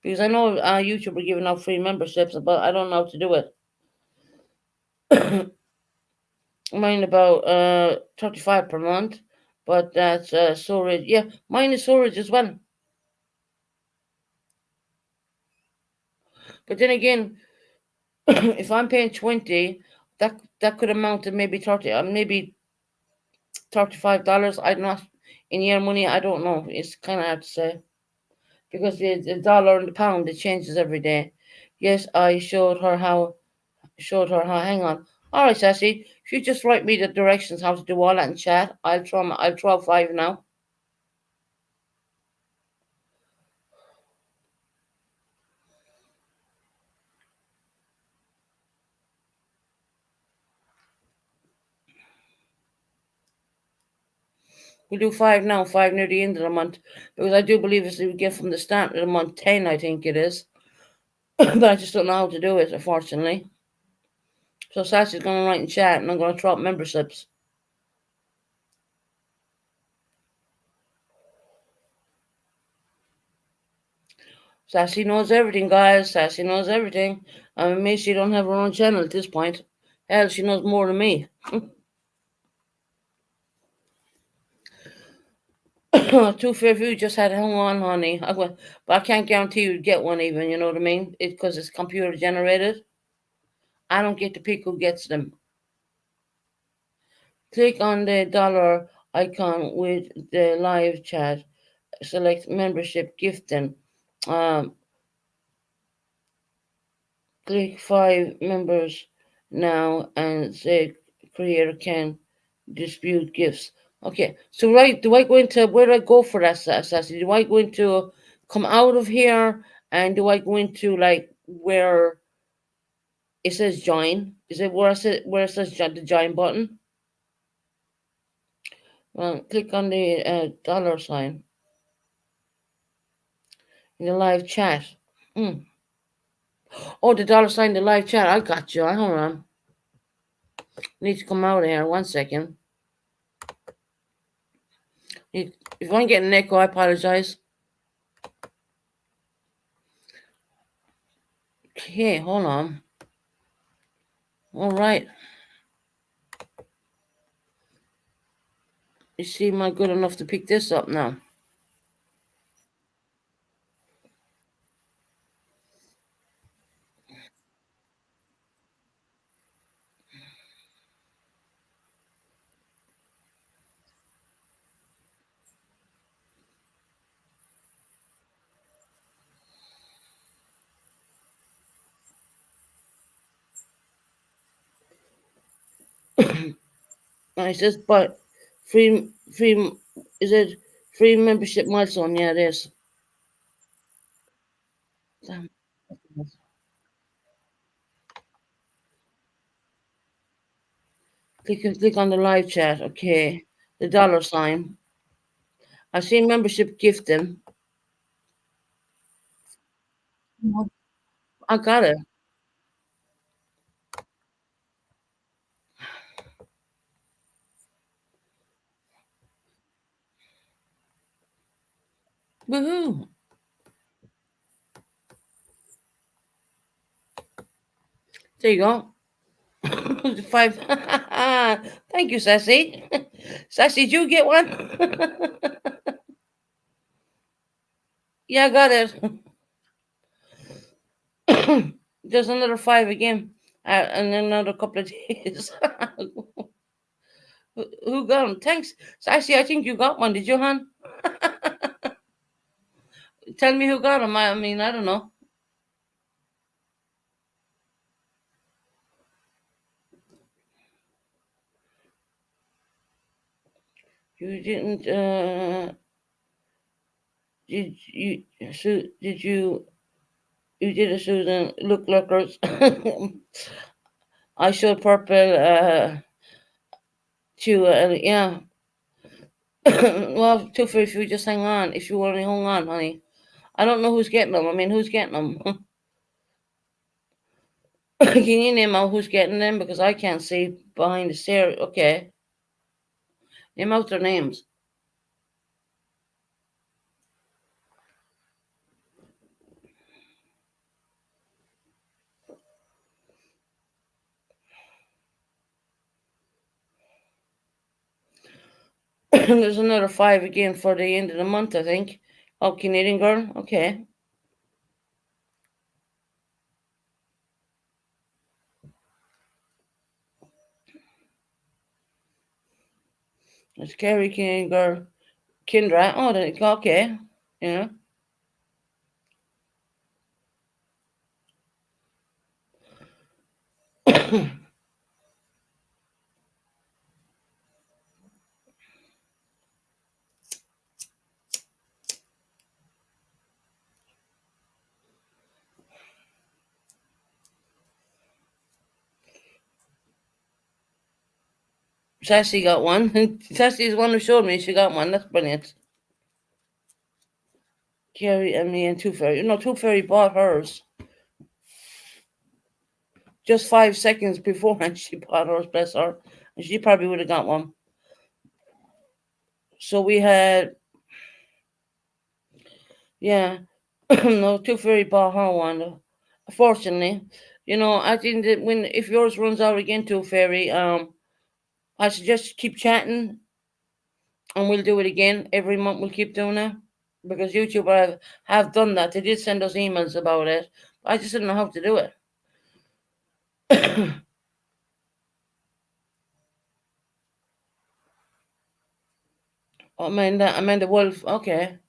Speaker 1: Because I know YouTube were giving out free memberships, but I don't know how to do it. Mine about 35 per month, but that's storage. Yeah, mine is storage as well. But then again, if I'm paying 20, that could amount to maybe 30, maybe $35. I'm not in year money. I don't know. It's kind of hard to say because the dollar and the pound it changes every day. Yes, I showed her how. Hang on. All right, Sassy. If you just write me the directions how to do all that in chat, I'll try five now. We'll do five now, five near the end of the month, because I do believe it's we get from the start of the month 10, I think it is. But I just don't know how to do it, unfortunately. So Sassy's going to write in chat, and I'm going to throw up memberships. Sassy knows everything, guys. Sassy knows everything. I mean, she don't have her own channel at this point. Hell, she knows more than me. Two fair few just had hung on, honey. But I can't guarantee you get one even. You know what I mean? Because it's computer generated. I don't get to pick who gets them. Click on the dollar icon with the live chat. Select membership gifting. Um, Click five members now and say creator can dispute gifts. Okay, so right, do I go into where do I go for that, Sassy? Do I go into come out of here and do I go into like where it says join? Is it where it says the join button? Well, click on the dollar sign in the live chat. Mm. Oh, the dollar sign, the live chat. I got you. Hold on. Need to come out of here. 1 second. If I'm getting an echo, I apologize. Okay, hold on. All right. You see, am I good enough to pick this up now? It says, but free, is it free membership milestone? Yeah, it is. Damn. Click on the live chat. Okay, the dollar sign. I see membership gifting. I got it. Woohoo! There you go. Five. Thank you, Sassy. Sassy, did you get one? Yeah, I got it. There's another five again, and another couple of days. Who got them? Thanks, Sassy. I think you got one. Did you, hon? Tell me who got them. I mean, I don't know. You didn't. Did you? Did you? You did a Susan. Look, lookers. I showed purple. To yeah. Well, too fair if you just hang on. If you only hung on, honey. I don't know who's getting them. I mean, who's getting them? Can you name out who's getting them? Because I can't see behind the stairs. Okay. Name out their names. There's another five again for the end of the month, I think. Oh, Canadian girl. Okay. It's Carrie, Canadian girl. Kendra. Oh, okay. Yeah. Sassy got one. Sassy's the one who showed me she got one. That's brilliant. Carrie and me and Two Fairy. No, Two Fairy bought hers just 5 seconds before, and she bought hers, bless her. And she probably would have got one. So we had, yeah, no, Two Fairy bought her one. Fortunately, I think that when if yours runs out again, Two Fairy, I suggest keep chatting, and we'll do it again every month. We'll keep doing it because YouTube have done that. They did send us emails about it. I just didn't know how to do it. Oh, Amanda Wolf. Okay,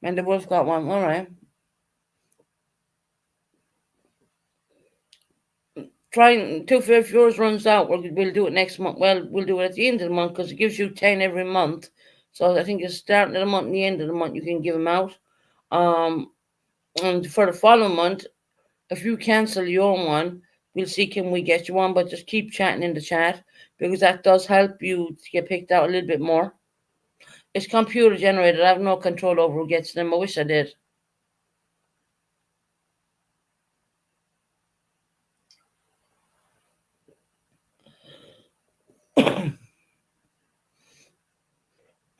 Speaker 1: Amanda Wolf got one. All right. Try two if yours runs out, we'll do it next month. Well, we'll do it at the end of the month because it gives you 10 every month. So I think it's starting of the month and the end of the month you can give them out. Um, and for the following month, if you cancel your one, we'll see can we get you one. But just keep chatting in the chat because that does help you to get picked out a little bit more. It's computer generated. I have no control over who gets them. I wish I did.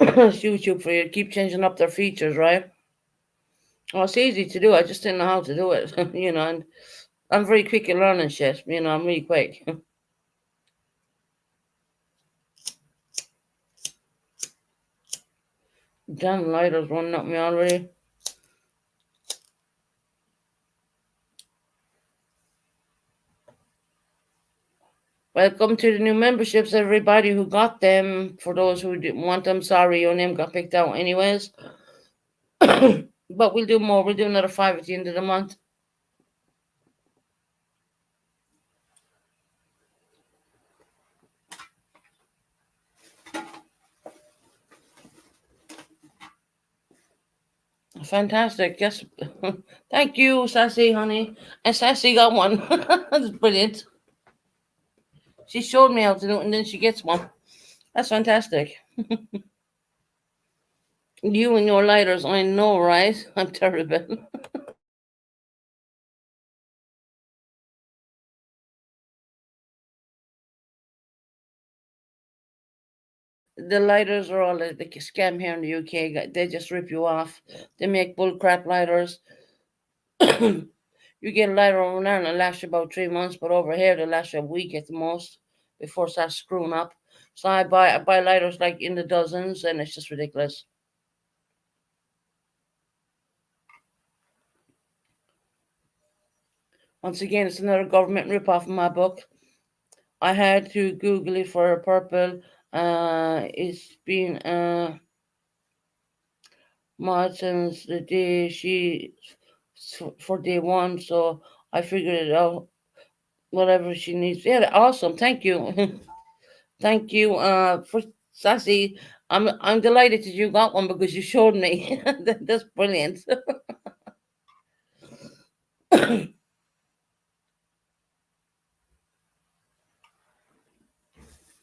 Speaker 1: It's YouTube for you. Keep changing up their features, right? Well, it's easy to do. I just didn't know how to do it, and I'm very quick at learning shit. I'm really quick. Damn lighters running up me already. Welcome to the new memberships, everybody who got them. For those who didn't want them, sorry, your name got picked out anyways. But we'll do more. We'll do another five at the end of the month. Fantastic. Yes. Thank you, Sassy, honey. And Sassy got one. That's brilliant. She showed me how to do it and then she gets one. That's fantastic. You and your lighters, I know, right? I'm terrible. The lighters are all the scam here in the UK. They just rip you off. They make bull crap lighters. You get a lighter over there and it lasts you about 3 months, but over here they last you a week at the most before it starts screwing up. So I buy lighters like in the dozens, and it's just ridiculous. Once again, it's another government rip off in my book. I had to Google it for a purple. It's been mod since the day she for day one, so I figured it out. Whatever she needs. Yeah, awesome. Thank you. Thank you for Sassy, I'm delighted that you got one because you showed me. That's brilliant.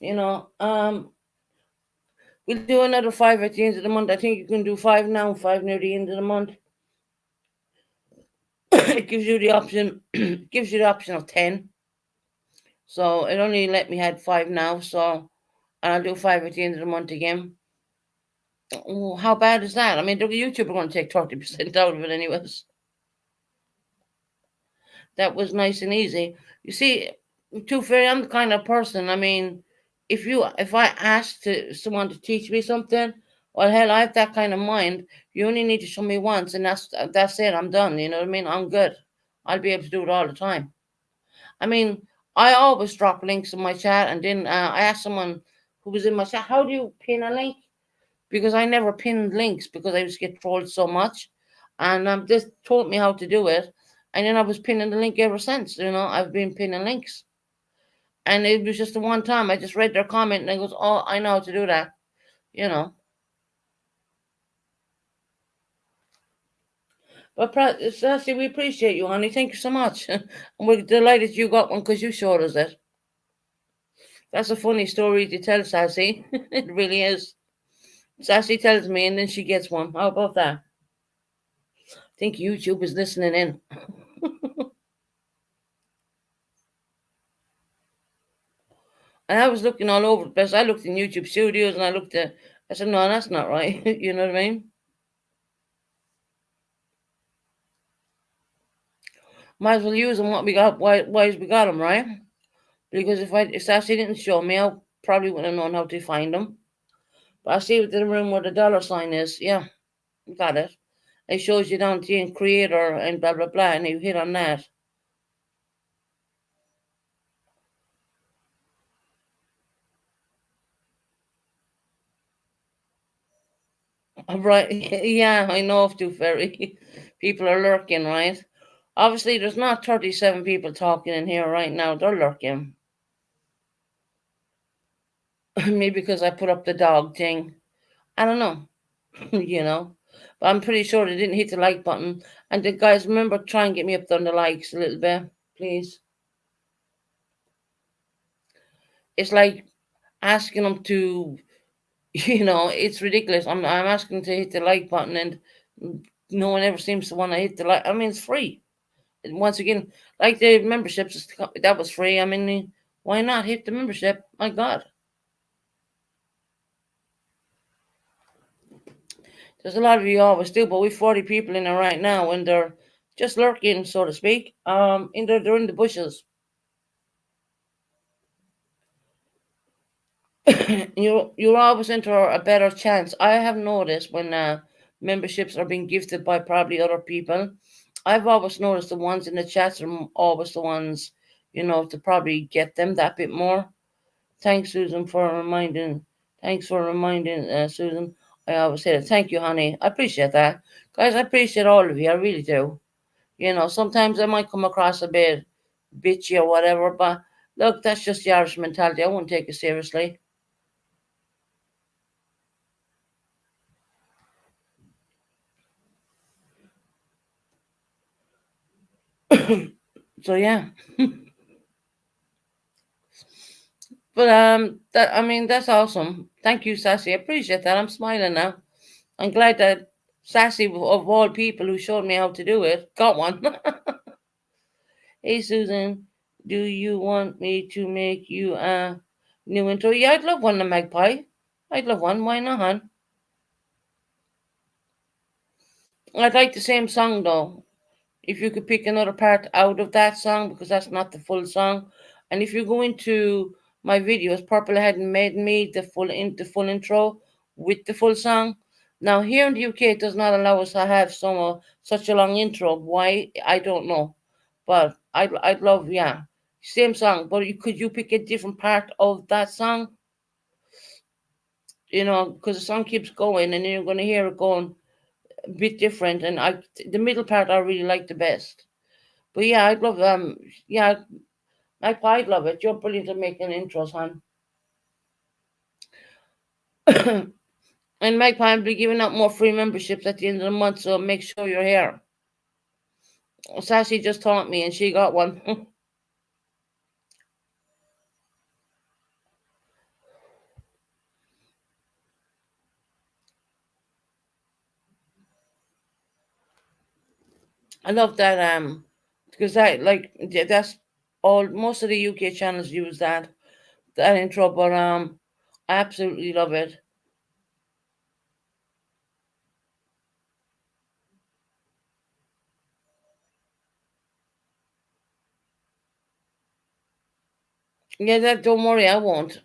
Speaker 1: you know, um, we'll do another five at the end of the month. I think you can do five now, five near the end of the month. It gives you the option. Gives you the option of 10. So it only let me had five now. So and I'll do five at the end of the month again. Oh, how bad is that? I mean, the YouTube are going to take 30% out of it, anyways. That was nice and easy. You see, too fair, I'm the kind of person. I mean, if I ask someone to teach me something, well, hell, I have that kind of mind. You only need to show me once, and that's it. I'm done. You know what I mean? I'm good. I'll be able to do it all the time. I mean, I always drop links in my chat, and then I asked someone who was in my chat, "How do you pin a link?" Because I never pinned links because I just get trolled so much, and this taught me how to do it, and then I was pinning the link ever since. I've been pinning links, and it was just the one time I just read their comment and I goes, "Oh, I know how to do that." You know, but Sassy, we appreciate you, honey. Thank you so much, and we're delighted you got one because you showed us it. That's a funny story to tell, Sassy. It really is. Sassy tells me, and then she gets one. How about that? I think YouTube is listening in. And I was looking all over the place. I looked in YouTube studios and I said, no, that's not right. You know what I mean? Might as well use them what we got. Why we got them, right? Because if Sassy didn't show me, I probably wouldn't have known how to find them. But I see with the room where the dollar sign is. Yeah, got it. It shows you down to in creator and blah, blah, blah. And you hit on that. Right. Yeah, I know of Too Ferry. People are lurking, right? Obviously, there's not 37 people talking in here right now. They're lurking. Maybe because I put up the dog thing. I don't know, you know. But I'm pretty sure they didn't hit the like button. And the guys, remember, try and get me up on the likes a little bit, please. It's like asking them to, it's ridiculous. I'm asking to hit the like button, and no one ever seems to want to hit the like. I mean, it's free. And once again, like the memberships, that was free. I mean, why not hit the membership? My God. There's a lot of you always do, but we've 40 people in there right now, and they're just lurking, so to speak. They're in the bushes. You'll always enter a better chance. I have noticed when memberships are being gifted by probably other people. I've always noticed the ones in the chats are always the ones, to probably get them that bit more. Thanks, Susan, for reminding. Thanks for reminding, Susan. I always say that. Thank you, honey. I appreciate that, guys. I appreciate all of you. I really do. Sometimes I might come across a bit bitchy or whatever, but look, that's just the Irish mentality. I won't take it seriously. So yeah. But that I mean that's awesome. Thank you, Sassy. I appreciate that. I'm smiling now. I'm glad that Sassy of all people who showed me how to do it got one. Hey Susan, do you want me to make you a new intro? Yeah, I'd love one, the magpie. I'd love one. Why not, hon? I'd like the same song though. If you could pick another part out of that song because that's not the full song. And if you go into my videos, Purple hadn't made me the full intro with the full song. Now here in the UK, it does not allow us to have such a long intro. Why I don't know, but I'd love same song. But could you pick a different part of that song? Because the song keeps going, and then you're going to hear it going a bit different. And the middle part I really like the best. But yeah, I'd love yeah, I'd love it. You're brilliant at making intros, hon. And Magpie will be giving out more free memberships at the end of the month, so make sure you're here. Sassy just taught me, and she got one. I love that because that's all. Most of the UK channels use that intro, but I absolutely love it. Yeah, that don't worry, I won't.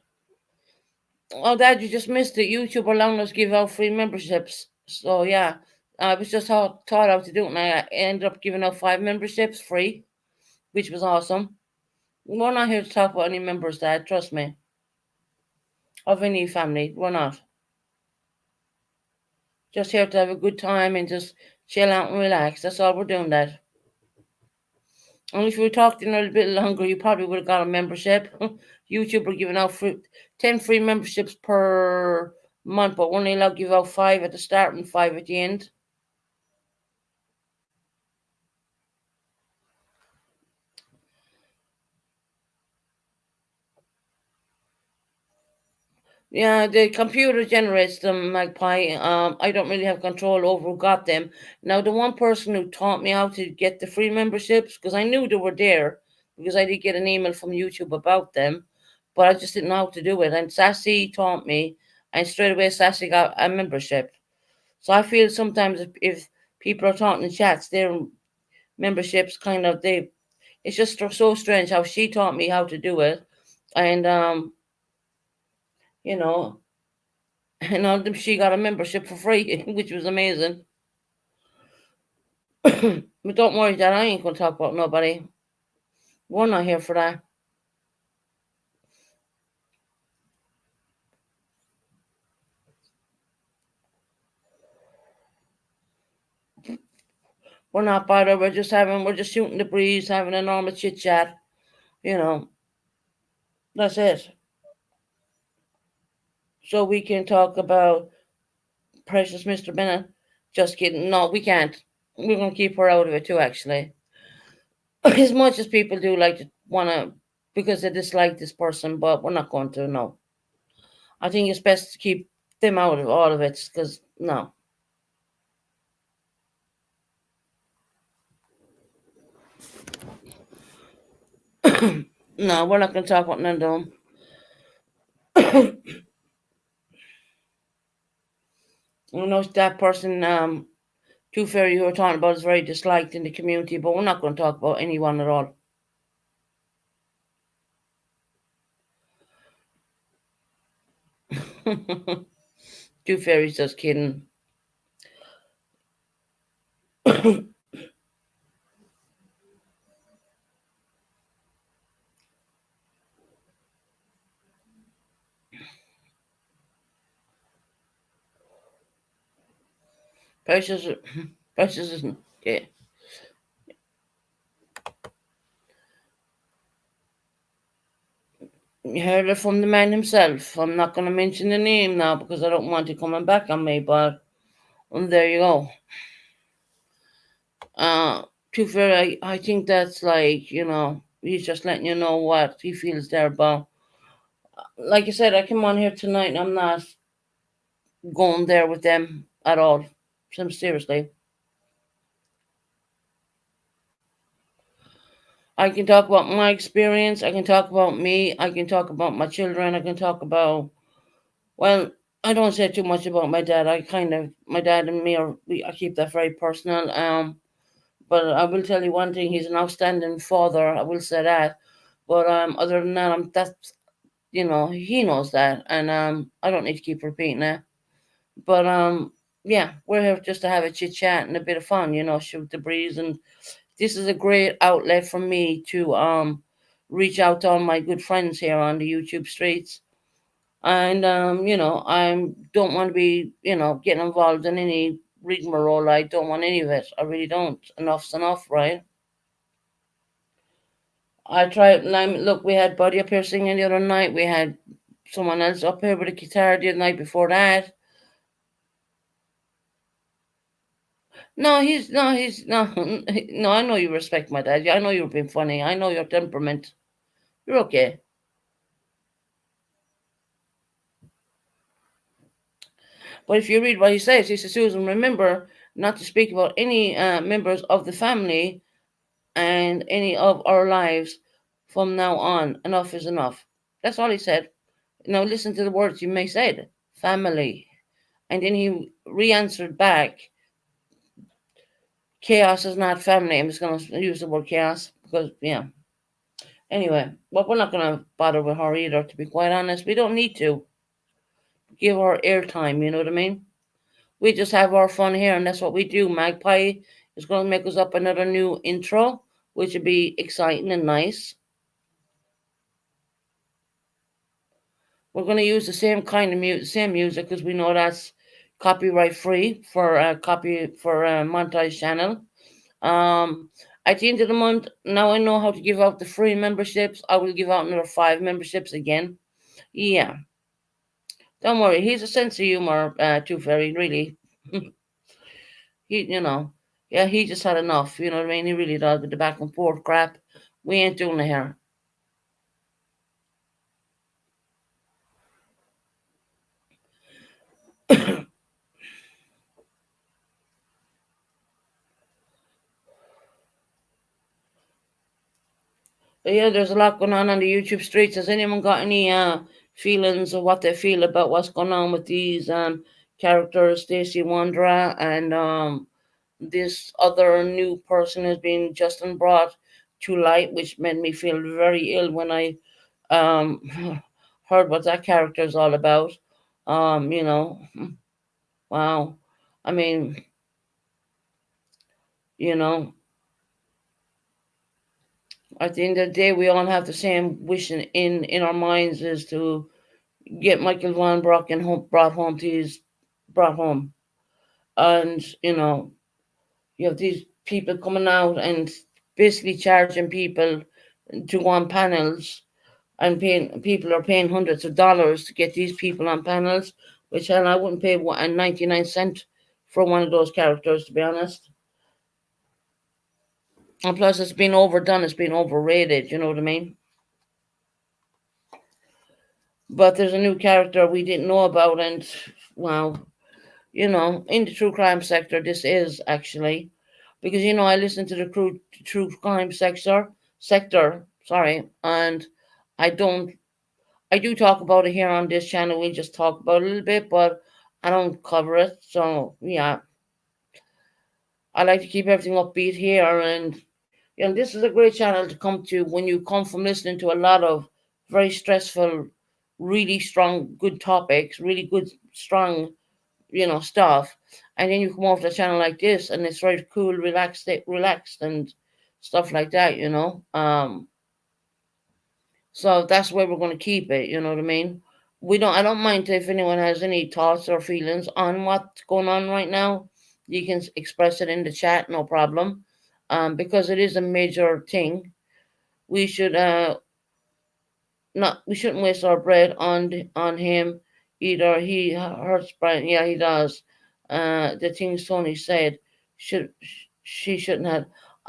Speaker 1: Oh, Dad, you just missed it. YouTube allowing us to give out free memberships. So yeah, I was just taught how to do it, and I ended up giving out 5 memberships free, which was awesome. We're not here to talk about any members, Dad. Trust me, of any family. We're not. Just here to have a good time and just chill out and relax. That's all we're doing, Dad. And if we talked in a little bit longer, you probably would have got a membership. YouTube are giving out 10 free memberships per month, but we're only allowed to give out 5 at the start and 5 at the end. Yeah, the computer generates them, Magpie. I don't really have control over who got them. Now, the one person who taught me how to get the free memberships, because I knew they were there, because I did get an email from YouTube about them, but I just didn't know how to do it. And Sassy taught me, and straight away Sassy got a membership. So I feel sometimes if people are talking in chats, their memberships kind of it's just so strange how she taught me how to do it, and you know, she got a membership for free, which was amazing. But don't worry, Dad, I ain't gonna talk about nobody. We're not here for that. We're not bothered. We're just shooting the breeze, having a normal chit chat. You know, that's it. So we can talk about precious Mr. Bennett. Just kidding. No, we can't. We're gonna keep her out of it too, actually. As much as people do like to wanna because they dislike this person, but we're not going to. No, I think it's best to keep them out of all of it because no, no, we're not going to talk about none of them. You know that person, Too Fair, you were talking about is very disliked in the community, but we're not going to talk about anyone at all. Too Fairy's just kidding. Precious, Precious isn't. Yeah. You heard it from the man himself. I'm not going to mention the name now because I don't want it coming back on me, but there you go. To fair, I think that's like, he's just letting you know what he feels there about. Like I said, I came on here tonight and I'm not going there with them at all. Seriously. I can talk about my experience. I can talk about me. I can talk about my children. I can talk about, well, I don't say too much about my dad. My dad and me I keep that very personal. But I will tell you one thing, he's an outstanding father. I will say that. But other than that, that's he knows that, and I don't need to keep repeating that. But yeah, we're here just to have a chit chat and a bit of fun, shoot the breeze, and this is a great outlet for me to reach out to all my good friends here on the YouTube streets. And I don't want to be, getting involved in any rigmarole. I don't want any of it. I really don't. Enough's enough, right? I tried. Look, we had Buddy up here singing the other night. We had someone else up here with a guitar the night before that. No, no. I know you respect my dad. I know you're being funny. I know your temperament. You're okay. But if you read what he says, Susan, remember not to speak about any members of the family and any of our lives from now on. Enough is enough. That's all he said. Now listen to the words you may said. Family. And then he re-answered back, chaos is not family. I'm just going to use the word chaos because, yeah. Anyway, but we're not going to bother with her either, to be quite honest. We don't need to give her airtime, you know what I mean? We just have our fun here, and that's what we do. Magpie is going to make us up another new intro, which would be exciting and nice. We're going to use the same kind of same music because we know that's copyright free for montage channel. At the end of the month, now I know how to give out the free memberships. I will give out another 5 memberships again. Yeah, don't worry. He's a sense of humor, Tooth Fairy. Really, he, yeah, he just had enough. You know what I mean? He really does with the back and forth crap. We ain't doing it here. But yeah, there's a lot going on the YouTube streets. Has anyone got any feelings of what they feel about what's going on with these characters, Stacey Wondra and this other new person has been Justin brought to light, which made me feel very ill when I um, heard what that character is all about. You know, wow. I mean, you know, at the end of the day, we all have the same wish in our minds is to get Michael Van Brocken brought home, and you have these people coming out and basically charging people to go on panels and people are paying hundreds of dollars to get these people on panels, which hell I wouldn't pay 99 cents for one of those characters, to be honest. And plus it's been overdone, it's been overrated, you know what I mean? But there's a new character we didn't know about, and wow, in the true crime sector, this is actually because I listen to the true crime sector, sorry, and I don't I do talk about it here on this channel. We just talk about it a little bit, but I don't cover it. So yeah, I like to keep everything upbeat here, and this is a great channel to come to when you come from listening to a lot of very stressful, really strong, good topics, really good, strong, stuff, and then you come off the channel like this, and it's very cool, relaxed, and stuff like that. So that's where we're going to keep it. You know what I mean? I don't mind if anyone has any thoughts or feelings on what's going on right now. You can express it in the chat, no problem. Because it is a major thing. We should not we shouldn't waste our bread on him either. He hurts Brian. Yeah, he does. The things Tony said should she shouldn't have.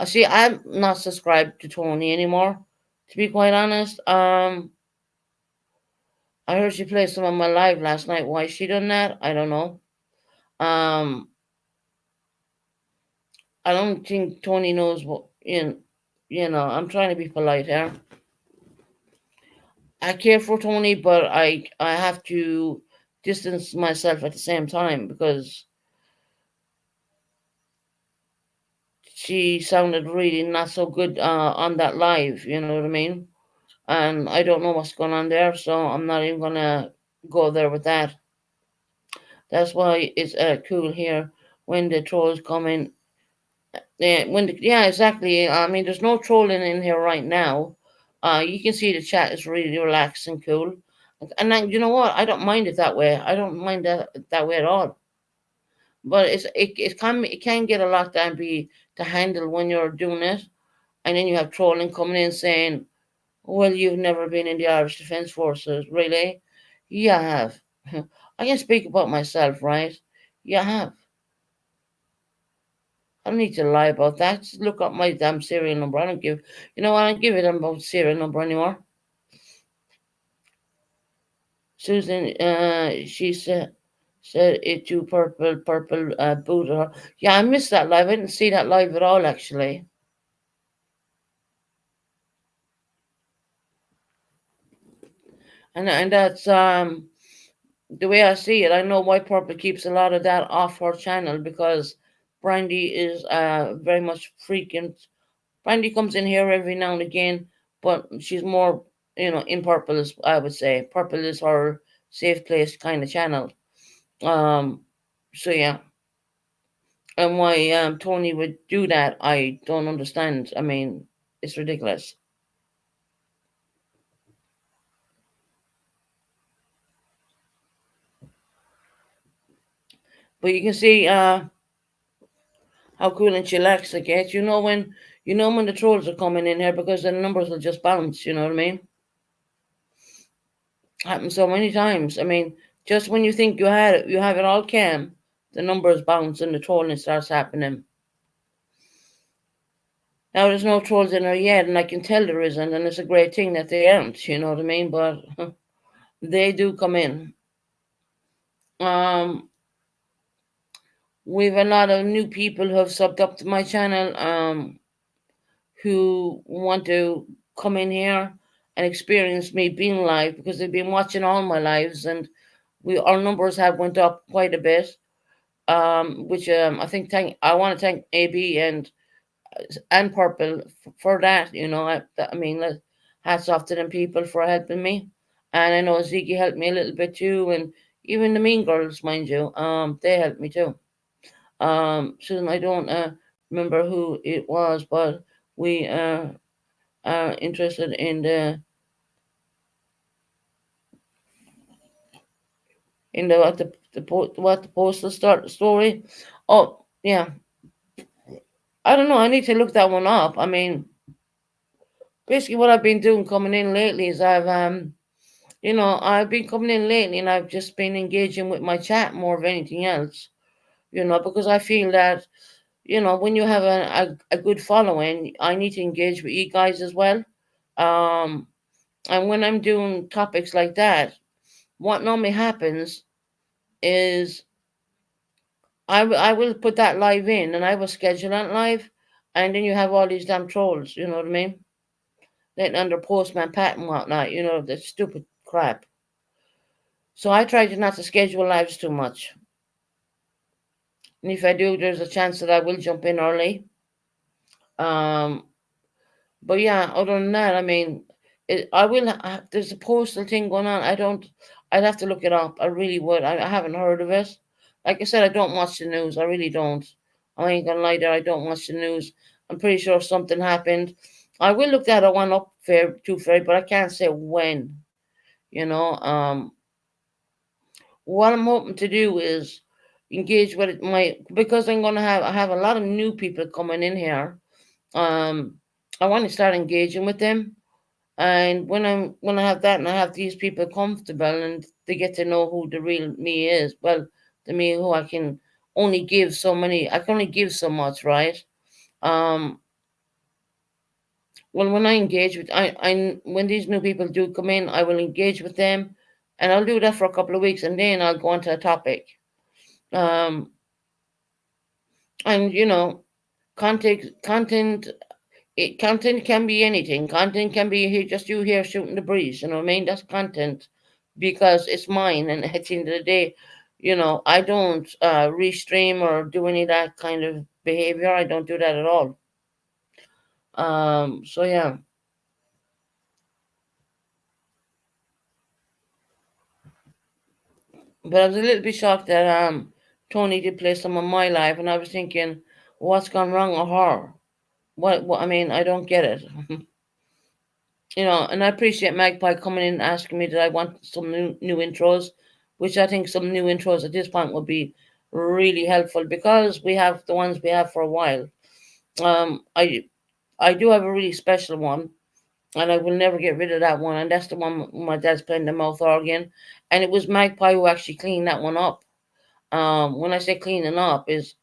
Speaker 1: See, I'm not subscribed to Tony anymore. To be quite honest, I heard she played some of my live last night. Why she done that? I don't know. Um, I don't think Tony knows what I'm trying to be polite here. I care for Tony, but I have to distance myself at the same time because she sounded really not so good on that live. You know what I mean? And I don't know what's going on there, so I'm not even gonna go there with that. That's why it's cool here when the trolls come in. Yeah, exactly. I mean, there's no trolling in here right now. You can see the chat is really relaxed and cool. And then, you know what? I don't mind it that way. I don't mind that way at all. But it can get a lot to handle when you're doing it, and then you have trolling coming in saying, "Well, you've never been in the Irish Defence Forces, really? Yeah, I have. I can speak about myself, right? Yeah, I have. I don't need to lie about that. Just look up my damn serial number. I don't give, you know, I don't give it about serial number anymore. Susan, she said it too purple booted her. Yeah, I missed that live. I didn't see that live at all, actually. And that's the way I see it. I know why Purple keeps a lot of that off her channel because Brandy is very much frequent. Brandy comes in here every now and again, but she's more, in Purple, is, I would say. Purple is her safe place kind of channel. Um, so yeah, and why Tony would do that, I don't understand. I mean, it's ridiculous. But you can see how cool and chillaxed it gets. You know when the trolls are coming in here because the numbers will just bounce. You know what I mean? Happens so many times. I mean, just when you think you have it all calm, the numbers bounce and the trolling starts happening. Now there's no trolls in there yet, and I can tell there isn't, and it's a great thing that they aren't. You know what I mean? But they do come in. Um, we've a lot of new people who have subbed up to my channel. Who want to come in here and experience me being live because they've been watching all my lives, and we our numbers have went up quite a bit. Which I want to thank AB and Purple for that. I mean, hats off to them people for helping me, and I know Ziggy helped me a little bit too, and even the Mean Girls, mind you, they helped me too. Susan, I don't remember who it was, but we are interested in the what the postal start story. Oh yeah, I don't know. I need to look that one up. I mean, basically, what I've been doing coming in lately is I've been coming in lately and I've just been engaging with my chat more of anything else. Because I feel that when you have a good following, I need to engage with you guys as well. Um, and when I'm doing topics like that, what normally happens is I will put that live in and I will schedule that live, and then you have all these damn trolls, you know what I mean? Letting under Postman Pat and whatnot, the stupid crap. So I try to not to schedule lives too much. And if I do, there's a chance that I will jump in early. Um, but yeah, other than that, I mean, I will. There's a postal thing going on. I'd have to look it up. I really would. I haven't heard of it. Like I said, I don't watch the news. I really don't. I ain't gonna lie there. I don't watch the news. I'm pretty sure something happened. I will look that one up too fair, but I can't say when. You know. What I'm hoping to do is engage with my because I have a lot of new people coming in here. Um, I want to start engaging with them. And when I have that and I have these people comfortable and they get to know who the real me is, well, the me who I can only give so much, right? Um, well, when I engage with when these new people do come in, I will engage with them, and I'll do that for a couple of weeks, and then I'll go on to a topic. Um, and content content can be anything. Content can be just you here shooting the breeze. You know what I mean? That's content because it's mine. And at the end of the day, I don't restream or do any of that kind of behavior. I don't do that at all. So yeah, but I was a little bit shocked that Tony did play some of my life, and I was thinking, what's gone wrong with her? What I mean, I don't get it. And I appreciate Magpie coming in and asking me that I want some new intros, which I think some new intros at this point would be really helpful because we have the ones we have for a while. I do have a really special one. and I will never get rid of that one. And that's the one my dad's playing the mouth organ, and it was Magpie who actually cleaned that one up. When I say cleaning up, is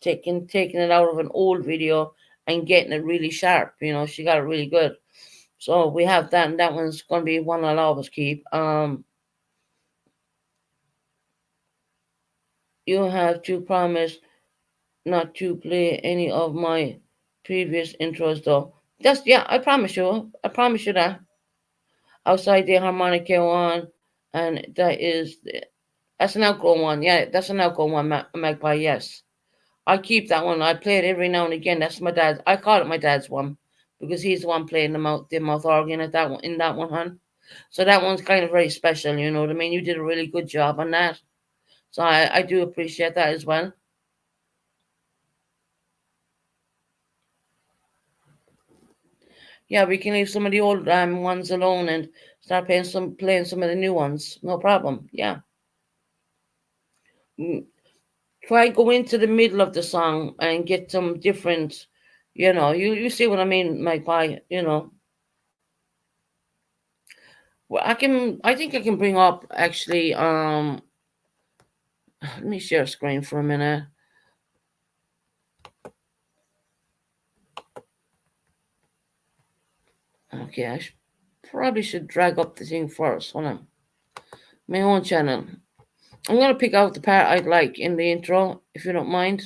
Speaker 1: taking it out of an old video and getting it really sharp. She got it really good. So we have that, and that one's gonna be one I'll always keep. You have to promise not to play any of my previous intros though. That's yeah, I promise you. I promise you that. Outside the harmonica one, and that's an outgrown one. Yeah, that's an outgrown one, Magpie. Yes, I keep that one. I play it every now and again. That's my dad's. I call it my dad's one because he's the one playing the mouth organ at that one in that one, hun. So that one's kind of very special. You know what I mean? You did a really good job on that. So I do appreciate that as well. Yeah, we can leave some of the old ones alone and start playing some of the new ones. No problem. Yeah. Mm, Try go into the middle of the song and get some different. You see what I mean, Magpie. Well, I think I can bring up actually. Let me share screen for a minute. Okay, probably should drag up the thing first. Hold on. My own channel. I'm gonna pick out the part I'd like in the intro, if you don't mind.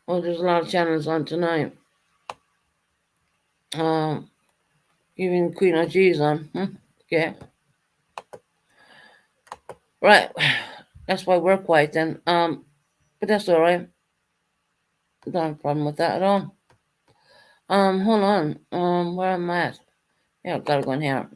Speaker 1: Oh, there's a lot of channels on tonight. Um, Even Queen of G's on. Okay, right. That's why we're quiet then. But that's all right. Don't have a problem with that at all. Hold on. Where am I at? Yeah, gotta go in here.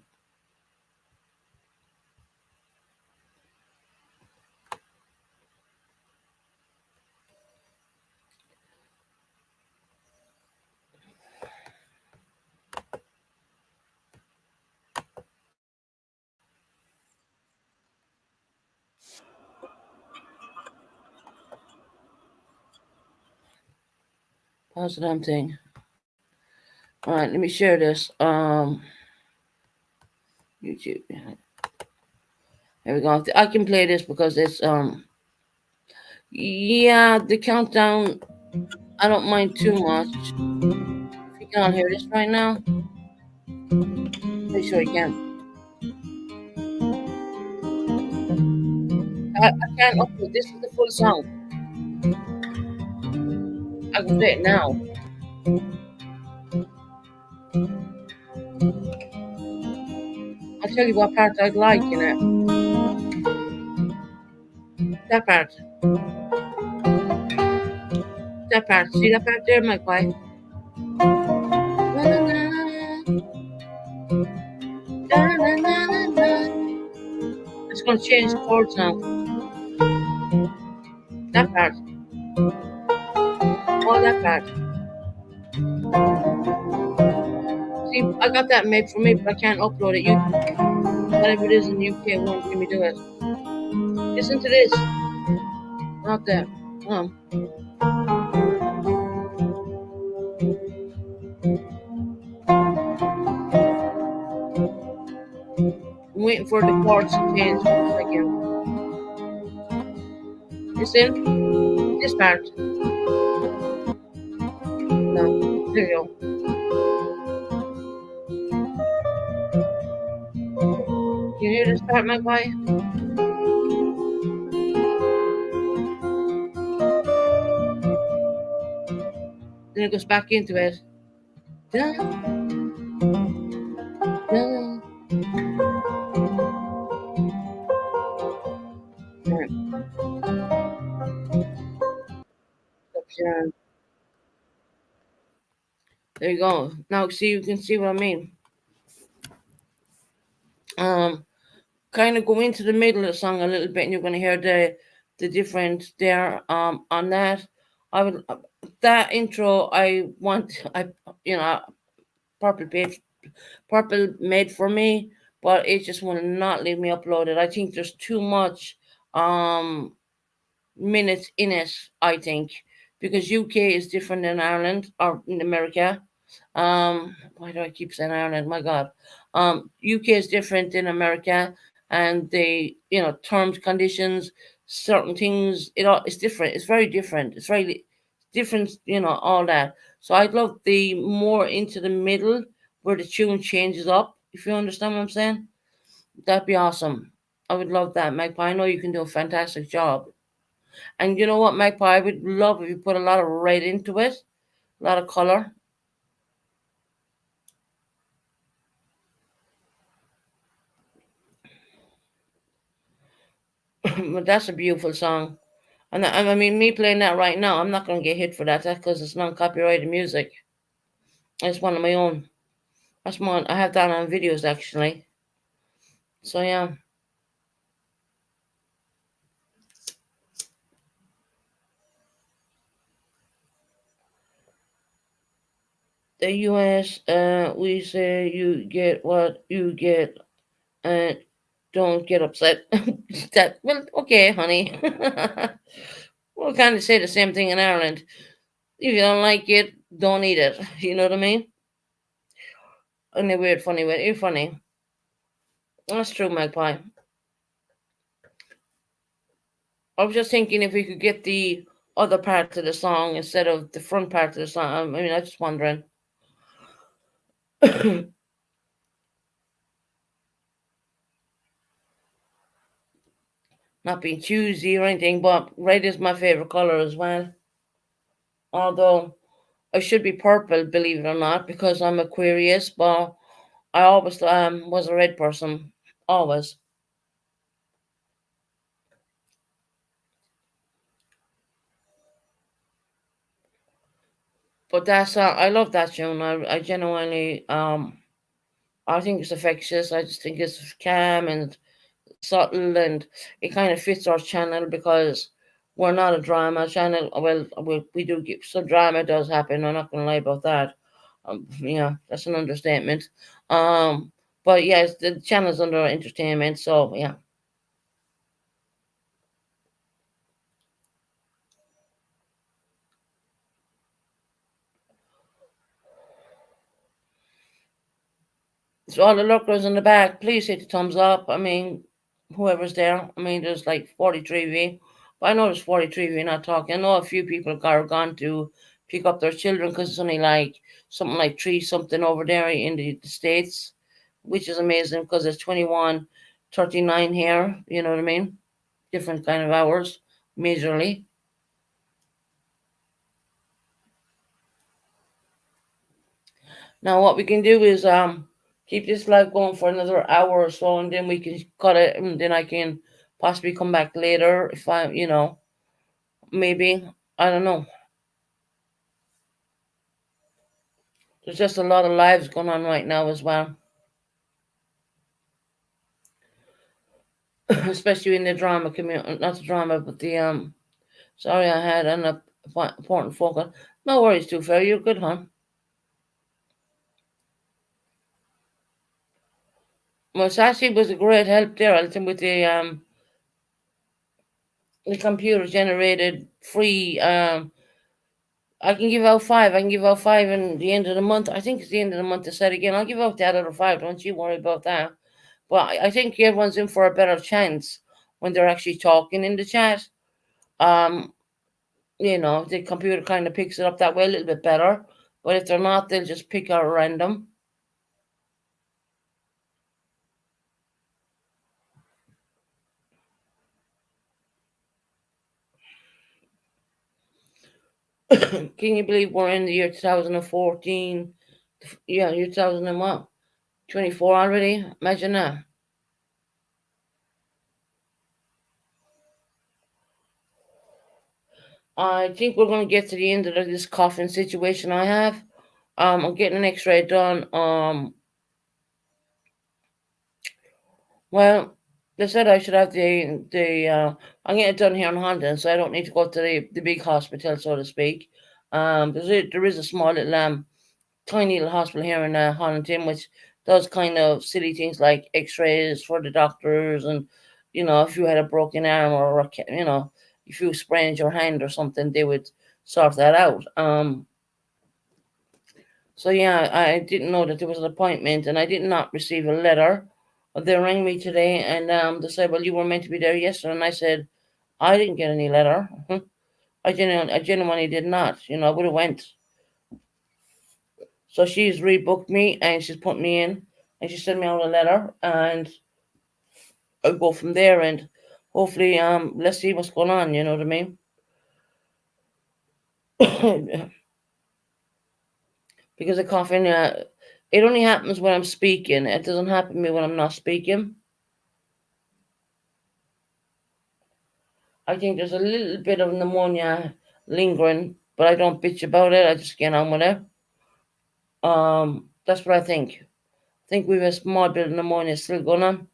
Speaker 1: Pause the damn thing. All right, let me share this. YouTube. There we go. I can play this because it's yeah, the countdown. I don't mind too much. If you can't hear this right now, pretty sure you can. I can't upload. This is the full song. I can play it now. I'll tell you what part I'd like in it. That part. That part. See that part there, my boy? Na, na, na, na, na, na, na, na. It's gonna change chords now. That part. Oh, that part. See, I got that made for me, but I can't upload it. Whatever it is in the UK won't let me do it. Listen to this. Not that. Um, I'm waiting for the chords to change for a second. Listen. This part. No. There you go. Can you hear this part, my boy? Then it goes back into it. Dun, dun. Right. There you go. Now see, you can see what I mean. Um, Kind of go into the middle of the song a little bit, and you're going to hear the difference there. On that, I would that intro. I want I you know purple page purple made for me, but it just will not leave me uploaded. I think there's too much um minutes in it, I think, because UK is different than Ireland or in America. Why do I keep saying Ireland? My God. UK is different than America, and the terms, conditions, certain things. It's different. It's very different. It's very different. All that. So I'd love the more into the middle where the tune changes up. If you understand what I'm saying, that'd be awesome. I would love that, Magpie. I know you can do a fantastic job. And you know what, Magpie? I would love if you put a lot of red into it, a lot of color. But that's a beautiful song. And I mean, me playing that right now, I'm not going to get hit for that. That's because it's non copyrighted music. It's one of my own. That's one. I have that on videos actually. So yeah, the U.S. We say you get what you get, and don't get upset. That well, okay, honey. We'll kind of say the same thing in Ireland. If you don't like it, don't eat it. You know what I mean? In a weird, funny way. You're funny. That's true, Magpie. I was just thinking if we could get the other part of the song instead of the front part of the song. I mean, I was just wondering. Not being choosy or anything, but red is my favorite color as well. Although I should be purple, believe it or not, because I'm Aquarius, but I always was a red person. Always. But I love that tune. I genuinely I think it's infectious. I just think it's calm and subtle, and it kind of fits our channel because we're not a drama channel. Well, we do get some drama does happen. I'm not gonna lie about that. Yeah, that's an understatement. Um, but yes, the channel's under entertainment, so yeah. So all the lookers in the back, please hit the thumbs up. I mean, whoever's there. I mean, there's like 43 of you. But I know there's 43 of you not talking. I know a few people are gone to pick up their children because it's only like something like three something over there in the States, which is amazing because it's 21:39 here. You know what I mean? Different kind of hours, majorly. Now, what we can do is keep this live going for another hour or so, and then we can cut it, and then I can possibly come back later if maybe I don't know. There's just a lot of lives going on right now as well, especially in the drama community. Not the drama, but the Sorry, I had an important focus. No worries, too fair. You're good, hon. Well, Sassy was a great help there. I think with the computer generated free. I can give out five. I can give out five in the end of the month. I think it's the end of the month. I said again. I'll give out that other five. Don't you worry about that. But I think everyone's in for a better chance when they're actually talking in the chat. Um, the computer kind of picks it up that way a little bit better. But if they're not, they'll just pick out random. Can you believe we're in the year 2014? Yeah, year 2001. 24 already? Imagine that. I think we're going to get to the end of this coughing situation I have. I'm getting an X-ray done. Well, they said I should have the. I'm getting it done here in London, so I don't need to go to the big hospital, so to speak. There is a small little tiny little hospital here in Holland, which those kind of silly things like X-rays for the doctors, and if you had a broken arm or if you sprained your hand or something, they would sort that out. So yeah, I didn't know that there was an appointment, and I did not receive a letter. They rang me today, and they said, "Well, you were meant to be there yesterday," and I said, "I didn't get any letter. I genuinely did not. I would have went." So she's rebooked me, and she's put me in, and she sent me out a letter, and I'll go from there, and hopefully, let's see what's going on. You know what I mean? Because the coughing, it only happens when I'm speaking. It doesn't happen to me when I'm not speaking. I think there's a little bit of pneumonia lingering, but I don't bitch about it. I just get on with it. That's what I think. I think we have a small bit of pneumonia still going on.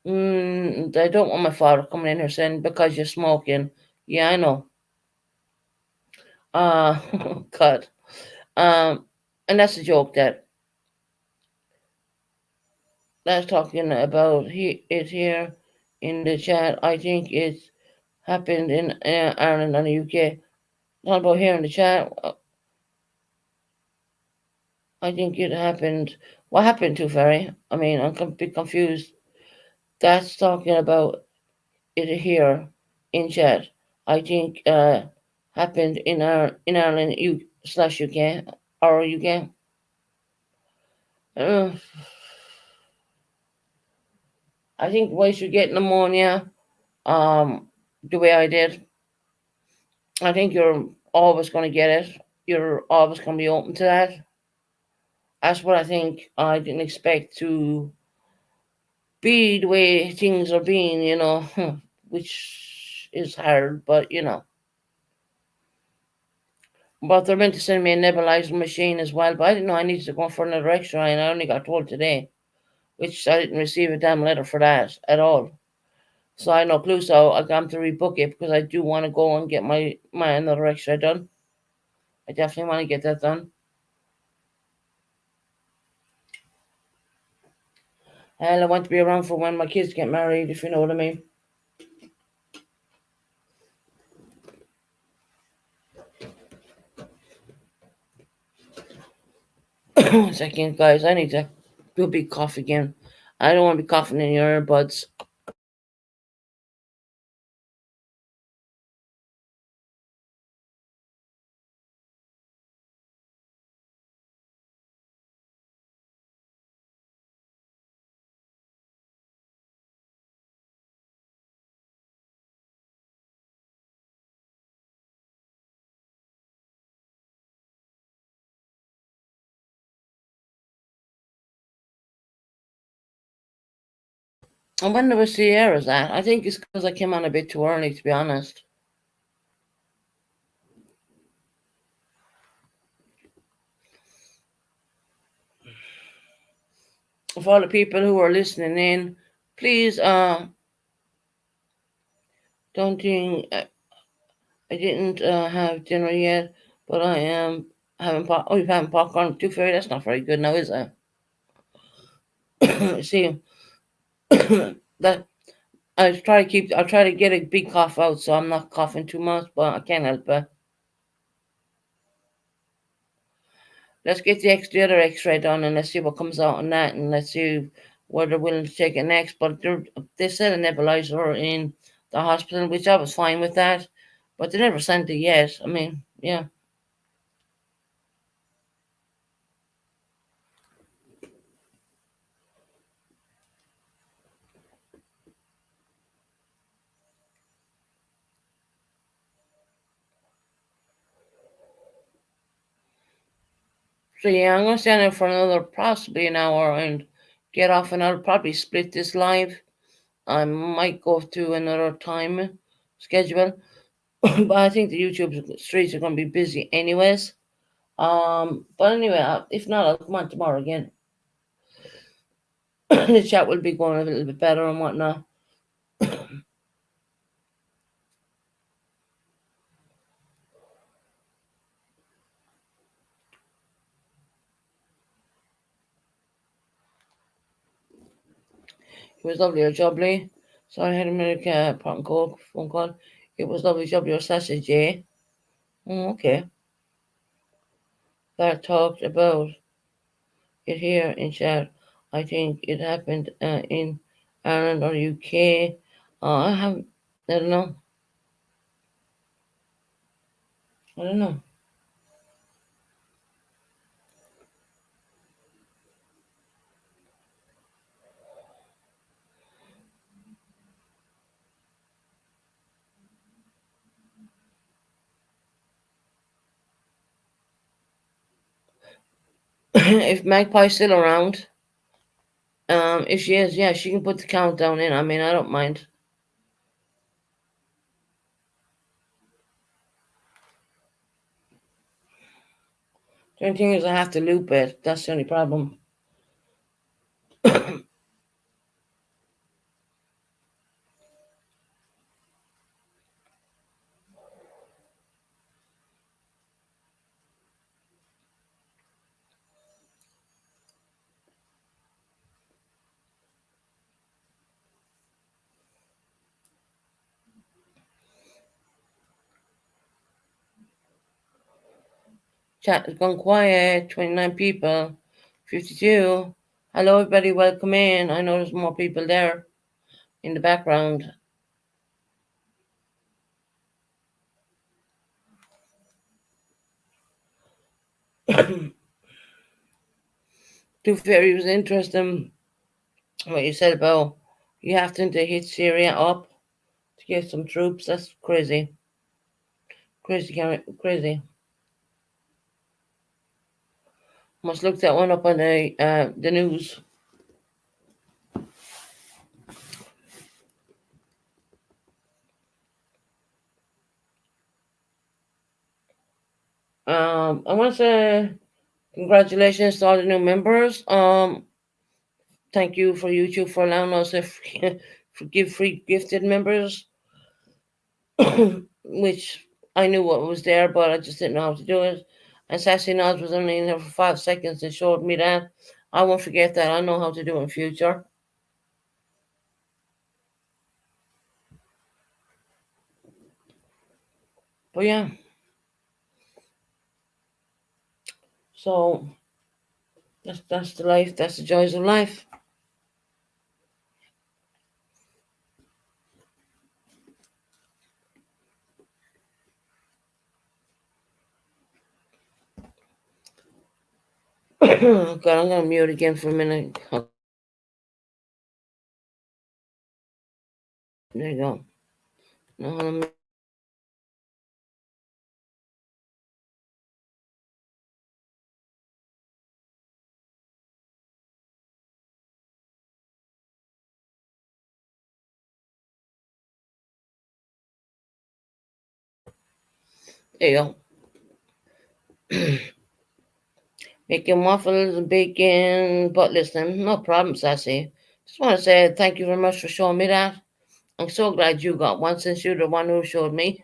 Speaker 1: I don't want my father coming in here saying because you're smoking. Yeah, I know. Uh, God. Um, and that's a joke that's talking about it here in the chat. I think it happened in Ireland and the UK. Not about here in the chat. I think it happened. What happened to Ferry? I mean, I'm a bit confused. That's talking about it here in chat. I think happened in Ireland slash UK or UK. Uh, I think once you get pneumonia, the way I did, I think you're always going to get it. You're always going to be open to that. That's what I think. I didn't expect to be the way things are being, which is hard, but But they're meant to send me a nebulizer machine as well, but I didn't know I needed to go for another X-ray, and I only got told today, which I didn't receive a damn letter for that at all. So I had no clue. So I got to rebook it because I do want to go and get my another X-ray done. I definitely want to get that done. And I want to be around for when my kids get married, if you know what I mean. One second, guys. I need to do a big cough again. I don't want to be coughing in your earbuds. I wonder where Sierra's at. I think it's because I came on a bit too early, to be honest. For all the people who are listening in, please don't think I didn't have dinner yet, but I am having Oh, you're having popcorn too, Fairy? That's not very good now, is it? See, that I try to get a big cough out so I'm not coughing too much, but I can't help it. Let's get the other X-ray done, and let's see what comes out on that, and let's see where they're willing to take it next. But they said a nebulizer in the hospital, which I was fine with that, but they never sent it yet. I mean, yeah. So yeah, I'm gonna stand there for another possibly an hour and get off, and I'll probably split this live. I might go to another time schedule, but I think the YouTube streets are gonna be busy anyways. But anyway, if not, I'll come on tomorrow again. The chat will be going a little bit better and whatnot. It was lovely or jubbly. So I had a minute pot and coke phone call. It was lovely jubbly or sausage, eh? Okay. That talked about it here in chat. I think it happened in Ireland or UK. I have, I don't know. I don't know. If Magpie's still around, if she is, yeah, she can put the countdown in. I mean, I don't mind. The only thing is, I have to loop it. That's the only problem. Chat has gone quiet. 29 people. 52. Hello, everybody. Welcome in. I know there's more people there in the background. Too Fairy was interesting what you said about you have to hit Syria up to get some troops. That's crazy. Crazy, crazy. Must look that one up on the news. I want to say congratulations to all the new members. Thank you for YouTube for allowing us to give free gifted members, which I knew what was there, but I just didn't know how to do it. And Sassy Nods was only in there for 5 seconds and showed me that. I won't forget that. I know how to do it in future. But yeah, so that's the life. That's the joys of life. God, I'm gonna mute again for a minute. There you go. Now, there you go. Making waffles and bacon. But listen, no problem, Sassy. Just want to say thank you very much for showing me that. I'm so glad you got one since you're the one who showed me.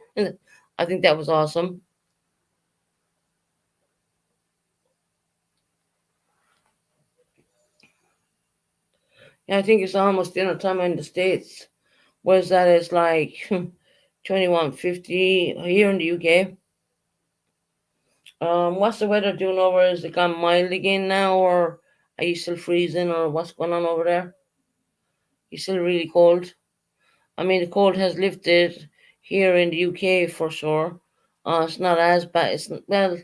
Speaker 1: I think that was awesome. Yeah, I think it's almost dinner time in the States. Whereas that is like 21:50 here in the UK. What's the weather doing over? Is it gone mild again now, or are you still freezing, or what's going on over there? You still really cold? I mean, the cold has lifted here in the UK for sure. It's not as bad. Well,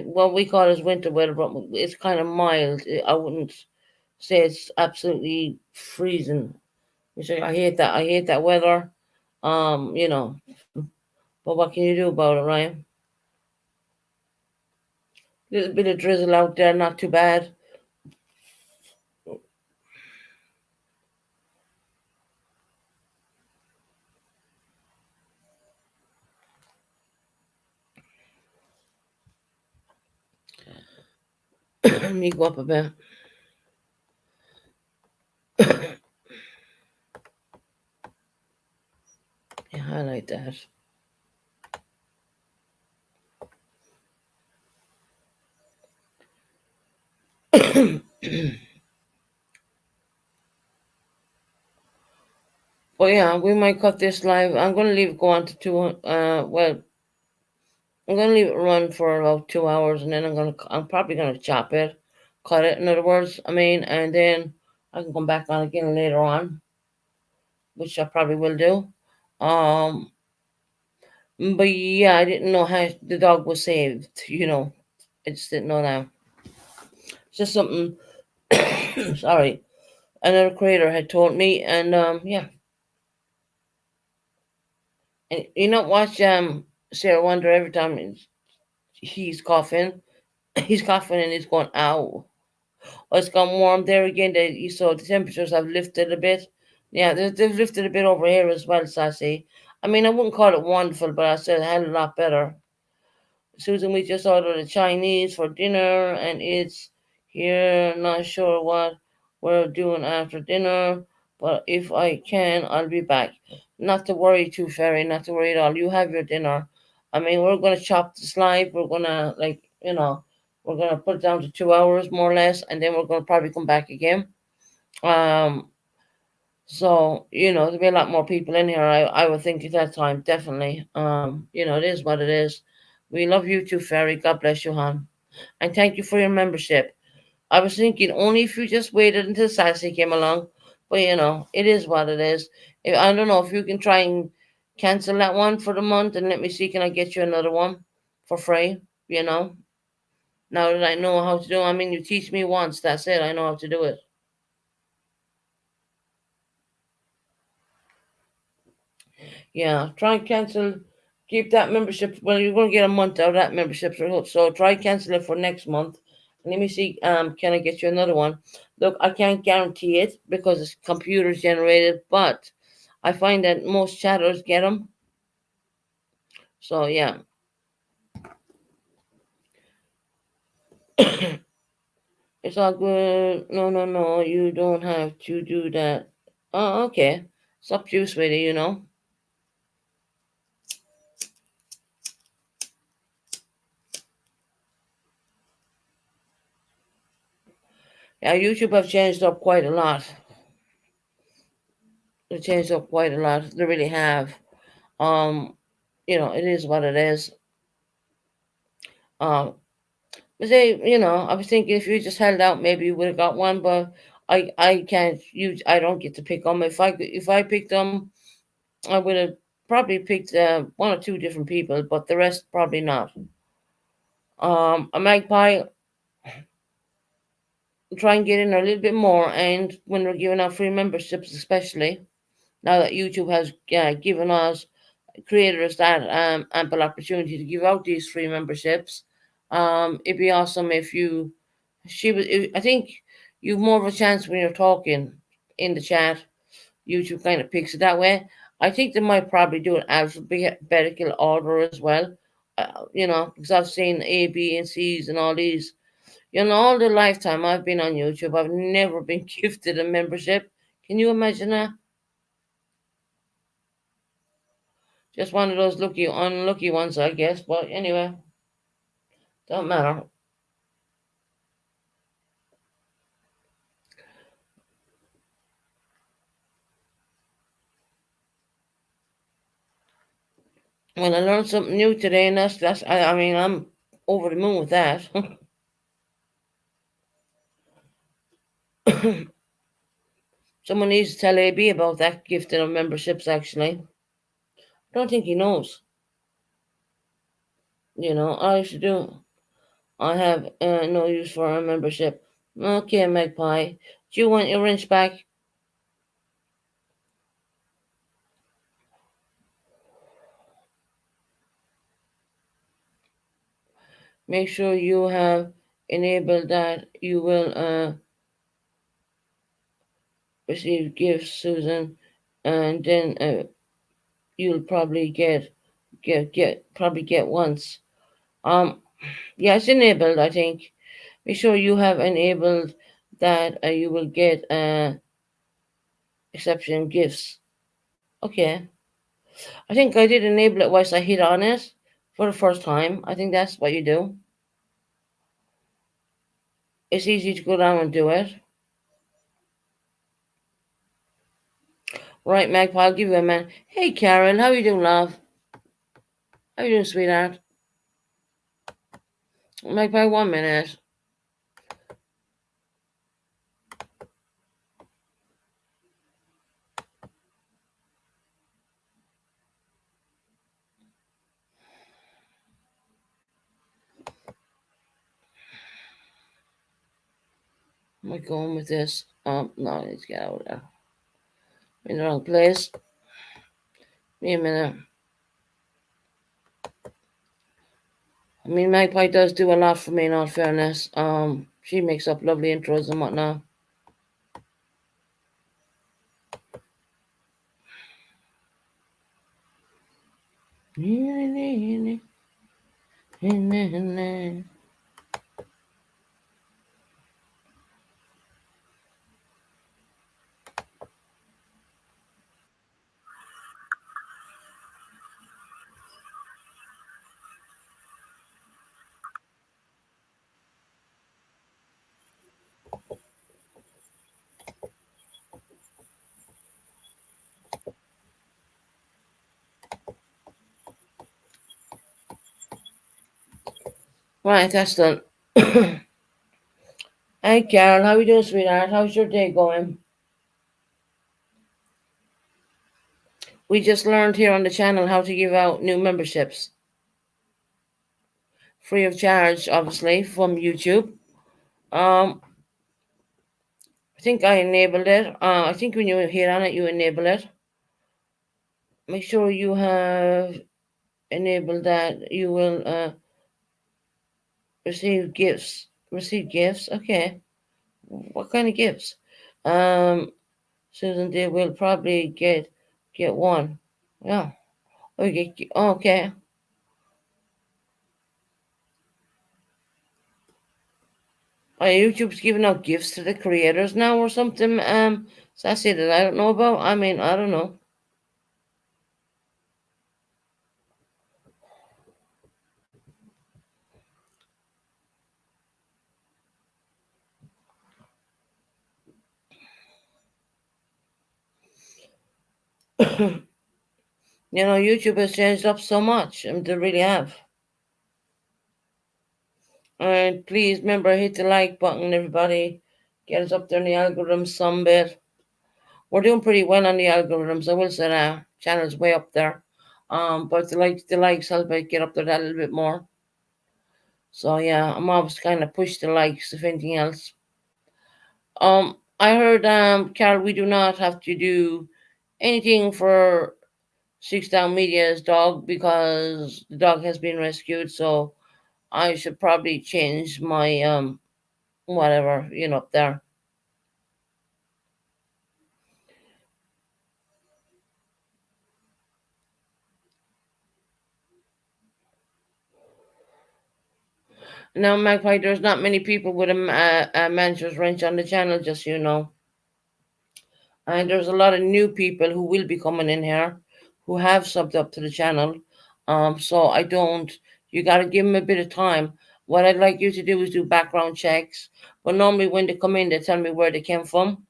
Speaker 1: what we call is winter weather, but it's kind of mild. I wouldn't say it's absolutely freezing. Which I hate that. I hate that weather. You know, but what can you do about it, Ryan? Little bit of drizzle out there, not too bad. Let me go up a bit. Yeah, highlight that. But yeah, we might cut this live. I'm gonna leave it go on to two. Well, I'm gonna leave it run for about 2 hours, and then I'm probably gonna chop it, cut it. In other words, I mean, and then I can come back on again later on, which I probably will do. Um, but yeah, I didn't know how the dog was saved. I just didn't know that. It's just something. Sorry, another creator had told me, and yeah, and watch Sarah Wonder every time he's coughing, he's coughing and he's going ow. Oh, it's gone warm there again. You saw the temperatures have lifted a bit. Yeah, they've lifted a bit over here as well, Sassy. I mean, I wouldn't call it wonderful, but I said a hell of a lot better. Susan, we just ordered a Chinese for dinner, and it's here. Not sure what we're doing after dinner, but if I can, I'll be back. Not to worry, too, Ferry. Not to worry at all. You have your dinner. I mean, we're gonna chop this live. We're gonna we're gonna put it down to 2 hours more or less, and then we're gonna probably come back again. Um, so, there'll be a lot more people in here, I would think at that time, definitely. It is what it is. We love you too, Ferry. God bless you, hon. And thank you for your membership. I was thinking only if you just waited until Sassy came along. But, it is what it is. I don't know if you can try and cancel that one for the month and let me see, can I get you another one for free? You know, now that I know how to do it. I mean, you teach me once, that's it. I know how to do it. Yeah, try and cancel. Keep that membership. Well, you're going to get a month out of that membership, so try cancel it for next month. Let me see. Can I get you another one? Look, I can't guarantee it because it's computer generated, but I find that most chatters get them. So yeah, it's all good. No, no, no, you don't have to do that. Oh, okay. It's up to you, sweetie. Yeah, YouTube have changed up quite a lot. They changed up quite a lot. They really have. Um, it is what it is. Um, but I was thinking if you just held out, maybe you would have got one. But I can't. I don't get to pick them. If I picked them, I would have probably picked one or two different people, but the rest probably not. A magpie try and get in a little bit more, and when they're giving out free memberships, especially now that YouTube has given us creators that ample opportunity to give out these free memberships. It'd be awesome if you. I think you've more of a chance when you're talking in the chat. YouTube kind of picks it that way. I think they might probably do an alphabetical order as well. Because I've seen A, B, and C's and all these. All the lifetime I've been on YouTube, I've never been gifted a membership. Can you imagine that? Just one of those unlucky ones, I guess. But anyway, don't matter. When I learned something new today, and that's I mean I'm over the moon with that. Someone needs to tell AB about that gifting of memberships. Actually, I don't think he knows. All I should do. I have no use for a membership. Okay, Magpie. Do you want your wrench back? Make sure you have enabled that. You will receive gifts, Susan, and then you'll probably get once. Um, yeah, it's enabled. I think. Make sure you have enabled that. You will get exception gifts. Okay. I think I did enable it once I hit on it for the first time. I think that's what you do. It's easy to go down and do it. Right, Magpie, I'll give you a man. Hey, Karen, how you doing, love? How you doing, sweetheart? Magpie, 1 minute. Am I going with this? No, I need to get out of there. I'm in the wrong place. Give me a minute. I mean, Magpie does do a lot for me, in all fairness. She makes up lovely intros and whatnot. Right, that's done. Hey, Carol, how you doing, sweetheart? How's your day going? We just learned here on the channel how to give out new memberships. Free of charge, obviously, from YouTube. Um, I think I enabled it. I think when you hit on it, you enable it. Make sure you have enabled that. You will receive gifts. Receive gifts. Okay. What kind of gifts? Um, Susan, they will probably get one. Yeah. Okay. Okay. YouTube's giving out gifts to the creators now or something. Sassy that I don't know about. I mean, I don't know. YouTube has changed up so much. They really have. And please remember, hit the like button, everybody. Get us up there in the algorithms some bit. We're doing pretty well on the algorithms. I will say that channel's way up there. But the likes help it get up there that little bit more. So yeah, I'm always kind of push the likes if anything else. I heard, Carol, we do not have to do anything for Six Down Media's dog because the dog has been rescued. So I should probably change my whatever up there. Now, Magpie, there's not many people with a manager's wrench on the channel, just so you know. And there's a lot of new people who will be coming in here who have subbed up to the channel. So I don't, you got to give them a bit of time. What I'd like you to do is do background checks. But normally when they come in, they tell me where they came from.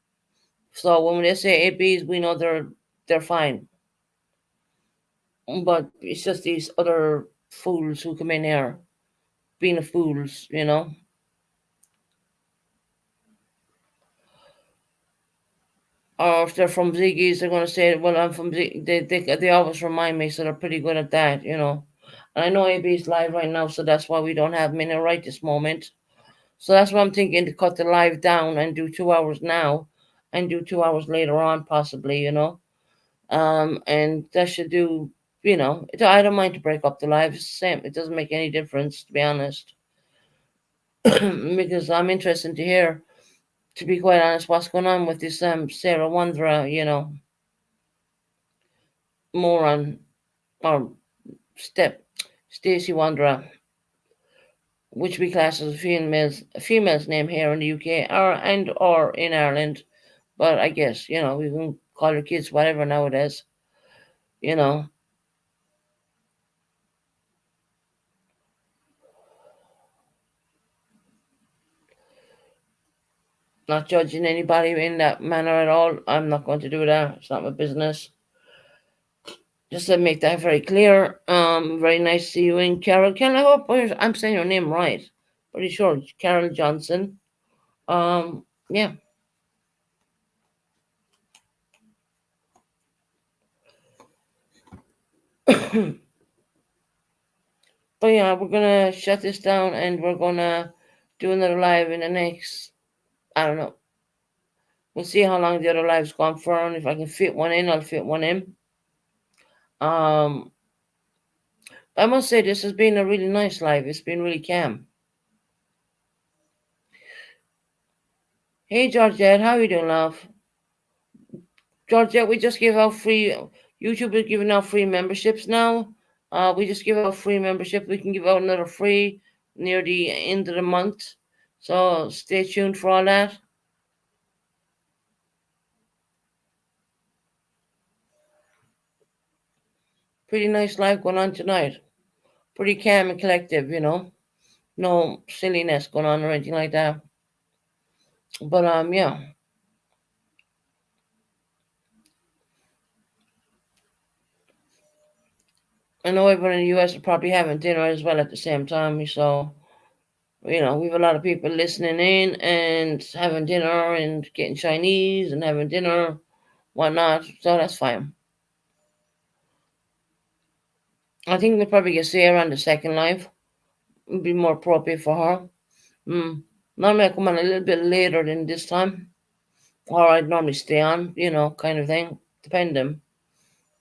Speaker 1: So when they say ABs, we know they're fine. But it's just these other fools who come in here being a fools. Or if they're from Ziggy's, they're going to say, well, I'm from Ziggy. They always remind me, so they're pretty good at that. And I know AB's live right now, so that's why we don't have many right this moment. So that's what I'm thinking, to cut the live down and do 2 hours now and do 2 hours later on, possibly. And that should I don't mind to break up the live. It's the same. It doesn't make any difference, to be honest, because I'm interested to hear, to be quite honest, what's going on with this Sarah Wanderer, moron, or Stacey Wanderer, which we class as a female's name here in the UK or in Ireland. But I guess, we can call our kids whatever nowadays, you know. Not judging anybody in that manner at all. I'm not going to do that. It's not my business. Just to make that very clear. Very nice to see you in, Carol. Carol, I hope I'm saying your name right. Pretty sure it's Carol Johnson. Yeah. But yeah, we're gonna shut this down and we're gonna do another live in the next, I don't know. We'll see how long the other live's gone for, and if I can fit one in, I'll fit one in. Um, I must say this has been a really nice live. It's been really calm. Hey Georgette, how you doing, love? Georgette, we just give out free. YouTube is giving out free memberships now. We just give out free membership. We can give out another free near the end of the month. So stay tuned for all that. Pretty nice live going on tonight. Pretty calm and collective, No silliness going on or anything like that. But yeah. I know everyone in the US are probably having dinner as well at the same time, so we have a lot of people listening in and having dinner and getting Chinese and having dinner, whatnot. So that's fine. I think we'll probably get Sarah on the second live. It'd be more appropriate for her. Normally I come on a little bit later than this time. Or I'd normally stay on, kind of thing. Depending.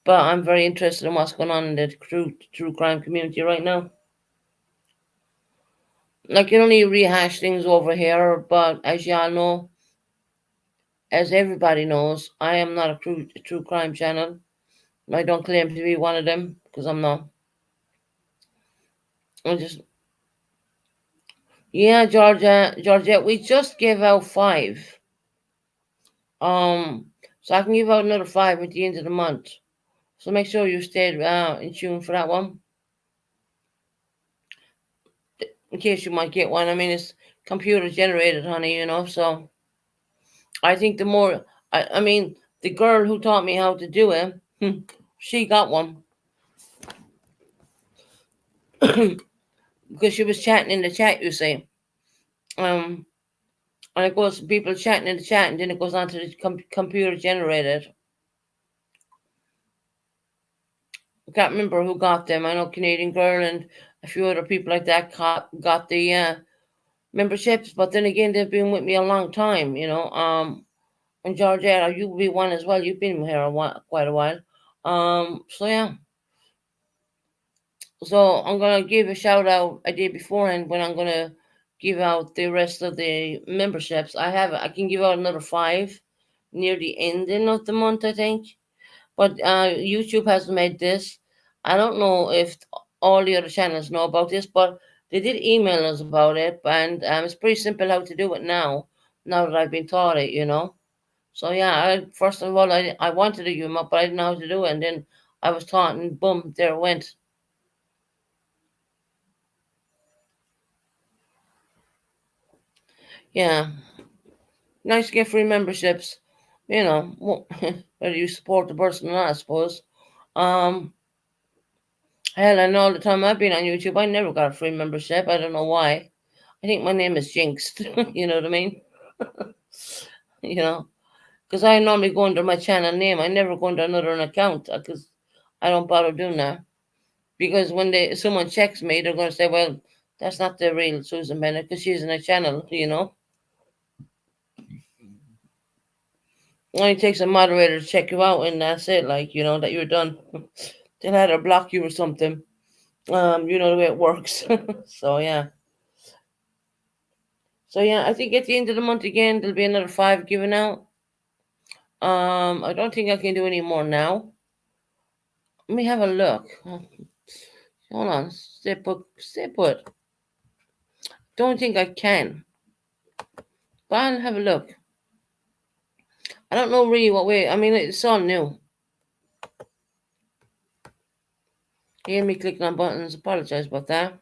Speaker 1: But I'm very interested in what's going on in the true crime community right now. I can only rehash things over here, but as y'all know, as everybody knows, I am not a true crime channel. I don't claim to be one of them because I'm not. I just Yeah, Georgia, we just gave out 5. So I can give out another 5 at the end of the month. So make sure you stay in tune for that one, in case you might get one. I mean, it's computer generated, honey. So I think the more, I mean, the girl who taught me how to do it, she got one because she was chatting in the chat. You see, and it goes people chatting in the chat, and then it goes on to the computer generated. I can't remember who got them. I know Canadian Girl and a few other people like that got the memberships, but then again, they've been with me a long time. And Georgette, you be one as well. You've been here quite a while. So yeah. So I'm gonna give a shout out I did beforehand when I'm gonna give out the rest of the memberships. I can give out another 5 near the ending of the month, I think. But YouTube has made this. I don't know if all the other channels know about this, but they did email us about it, and it's pretty simple how to do it now. Now that I've been taught it. So yeah, first of all, I wanted to give them up, but I didn't know how to do it, and then I was taught, and boom, there it went. Yeah, nice to get free memberships. Whether you support the person or not, I suppose. Um, Hell, I know all the time I've been on YouTube, I never got a free membership. I don't know why. I think my name is Jinxed. You know what I mean? You know, because I normally go under my channel name. I never go under another account because I don't bother doing that. Because when someone checks me, they're going to say, "Well, that's not the real Susan Bennett because she's in a channel." It only takes a moderator to check you out, and that's it. Like that you're done. They'll either block you or something. You know the way it works. So yeah. So yeah, I think at the end of the month again there'll be another 5 given out. I don't think I can do any more now. Let me have a look. Hold on, stay put, stay put. Don't think I can, but I'll have a look. I don't know really what way. I mean, it's all new. You hear me clicking on buttons? Apologize about that.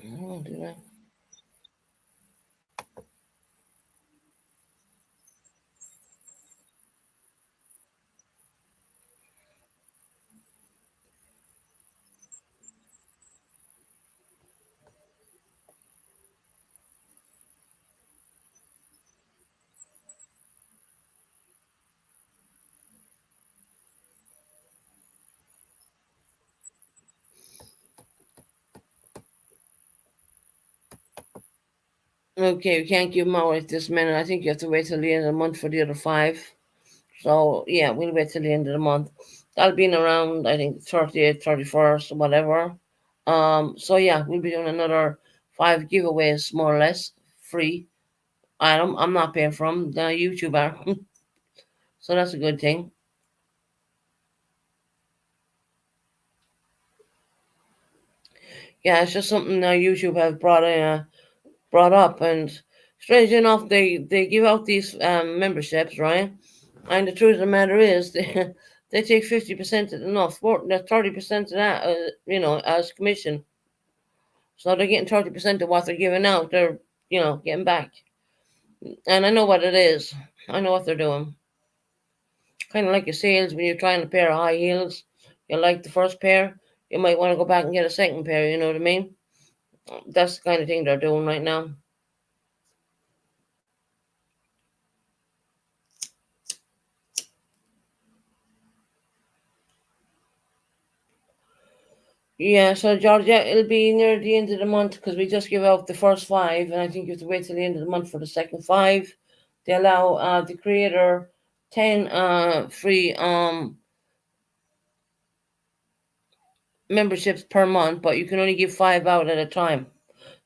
Speaker 1: Oh, do that. Okay, we can't give them out at this minute. I think you have to wait till the end of the month for the other five. So yeah, we'll wait till the end of the month. That'll be in around I think 30th, 31st, whatever. So yeah, we'll be doing another five giveaways more or less free. I'm not paying for them. The YouTube are, so that's a good thing. Yeah, it's just something YouTube has brought up, and strange enough, they give out these memberships, right? And the truth of the matter is, they take 50% of enough, 30% of that, as commission. So they're getting 30% of what they're giving out. They're getting back, and I know what it is. I know what they're doing. Kind of like your sales when you're trying a pair of high heels. You like the first pair, you might want to go back and get a second pair. You know what I mean? That's the kind of thing they're doing right now. Yeah, so Georgia, it'll be near the end of the month because we just give out the first five, and I think you have to wait till the end of the month for the second five. They allow the creator 10 free memberships per month, but you can only give five out at a time.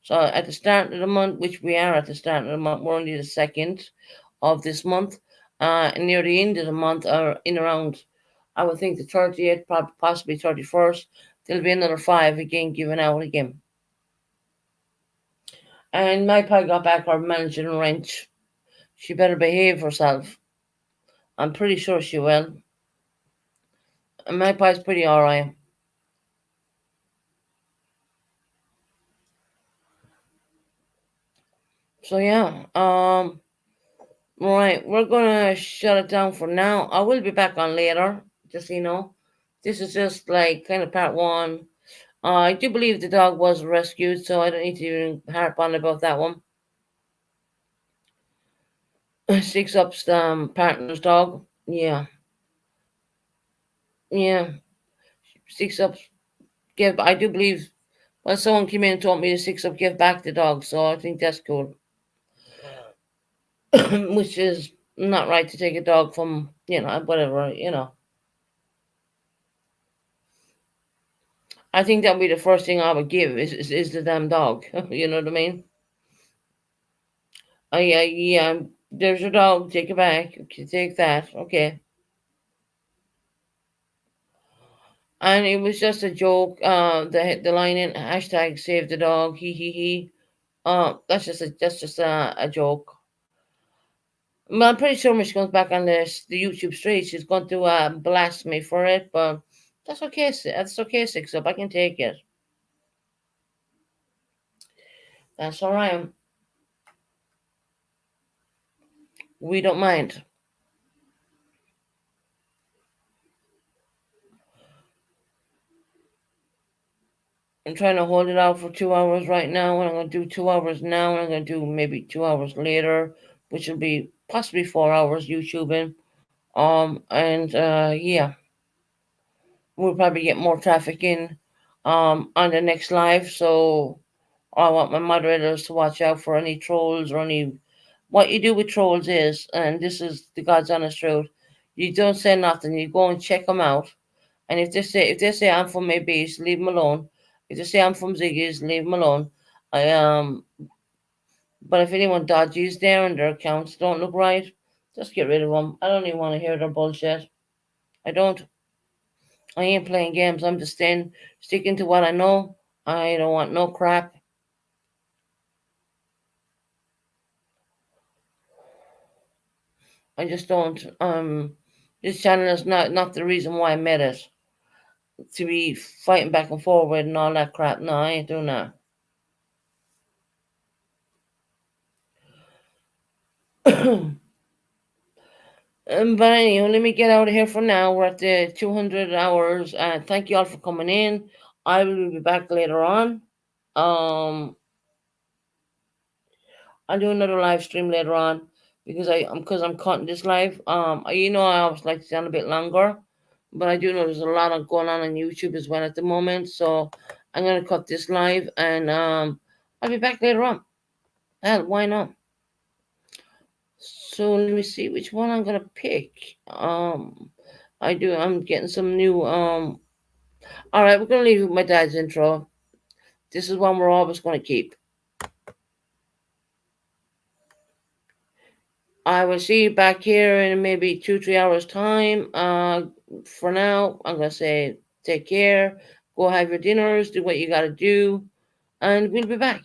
Speaker 1: So at the start of the month, which we are at the start of the month, we're only the second of this month, and near the end of the month, or in around, I would think the 30th, possibly 31st, there'll be another five again given out again. And my pie got back her managing wrench. She better behave herself. I'm pretty sure she will. And my pie's pretty alright. So yeah, right, we're gonna shut it down for now. I will be back on later, just so you know. This is just like kind of part one. I do believe the dog was rescued, so I don't need to even harp on about that one. Six Up's partner's dog. Yeah, yeah. Six Up's give. I do believe. Well, someone came in and told me to Six Up give back the dog, so I think that's cool. Which is not right to take a dog from whatever. I think that'd be the first thing I would give is the damn dog. You know what I mean? Oh yeah, yeah. There's your dog. Take it back. Okay, take that. Okay. And it was just a joke. The line in hashtag save the dog. He. That's just a joke. Well, I'm pretty sure when she comes back on the YouTube street, she's going to blast me for it. But that's okay. That's okay. Six Up. I can take it. That's all right. We don't mind. I'm trying to hold it out for 2 hours right now, and I'm going to do 2 hours now, and I'm going to do maybe 2 hours later, which will be possibly 4 hours YouTubing. And yeah, we'll probably get more traffic in on the next live. So I want my moderators to watch out for any trolls or any. What you do with trolls is, and this is the God's honest truth, you don't say nothing. You go and check them out, and if they say I'm from my base, leave them alone. If they say I'm from Ziggy's, leave them alone. I But if anyone dodgy is there and their accounts don't look right, just get rid of them. I don't even want to hear their bullshit. I don't. I ain't playing games. I'm just sticking to what I know. I don't want no crap. I just don't. This channel is not the reason why I made it. To be fighting back and forward and all that crap. No, I ain't doing that. But anyhow, let me get out of here for now. We're at the 200 hours. Thank you all for coming in. I will be back later on. Um, I'll do another live stream later on because I'm cutting this live. I always like to sound a bit longer, but I do know there's a lot of going on YouTube as well at the moment. So I'm gonna cut this live and I'll be back later on. Hell, why not? So let me see which one I'm gonna pick. I'm getting some new. All right, we're gonna leave with my dad's intro. This is one we're always gonna keep. I will see you back here in maybe 2-3 hours time. For now, I'm gonna say take care. Go have your dinners. Do what you gotta do, and we'll be back.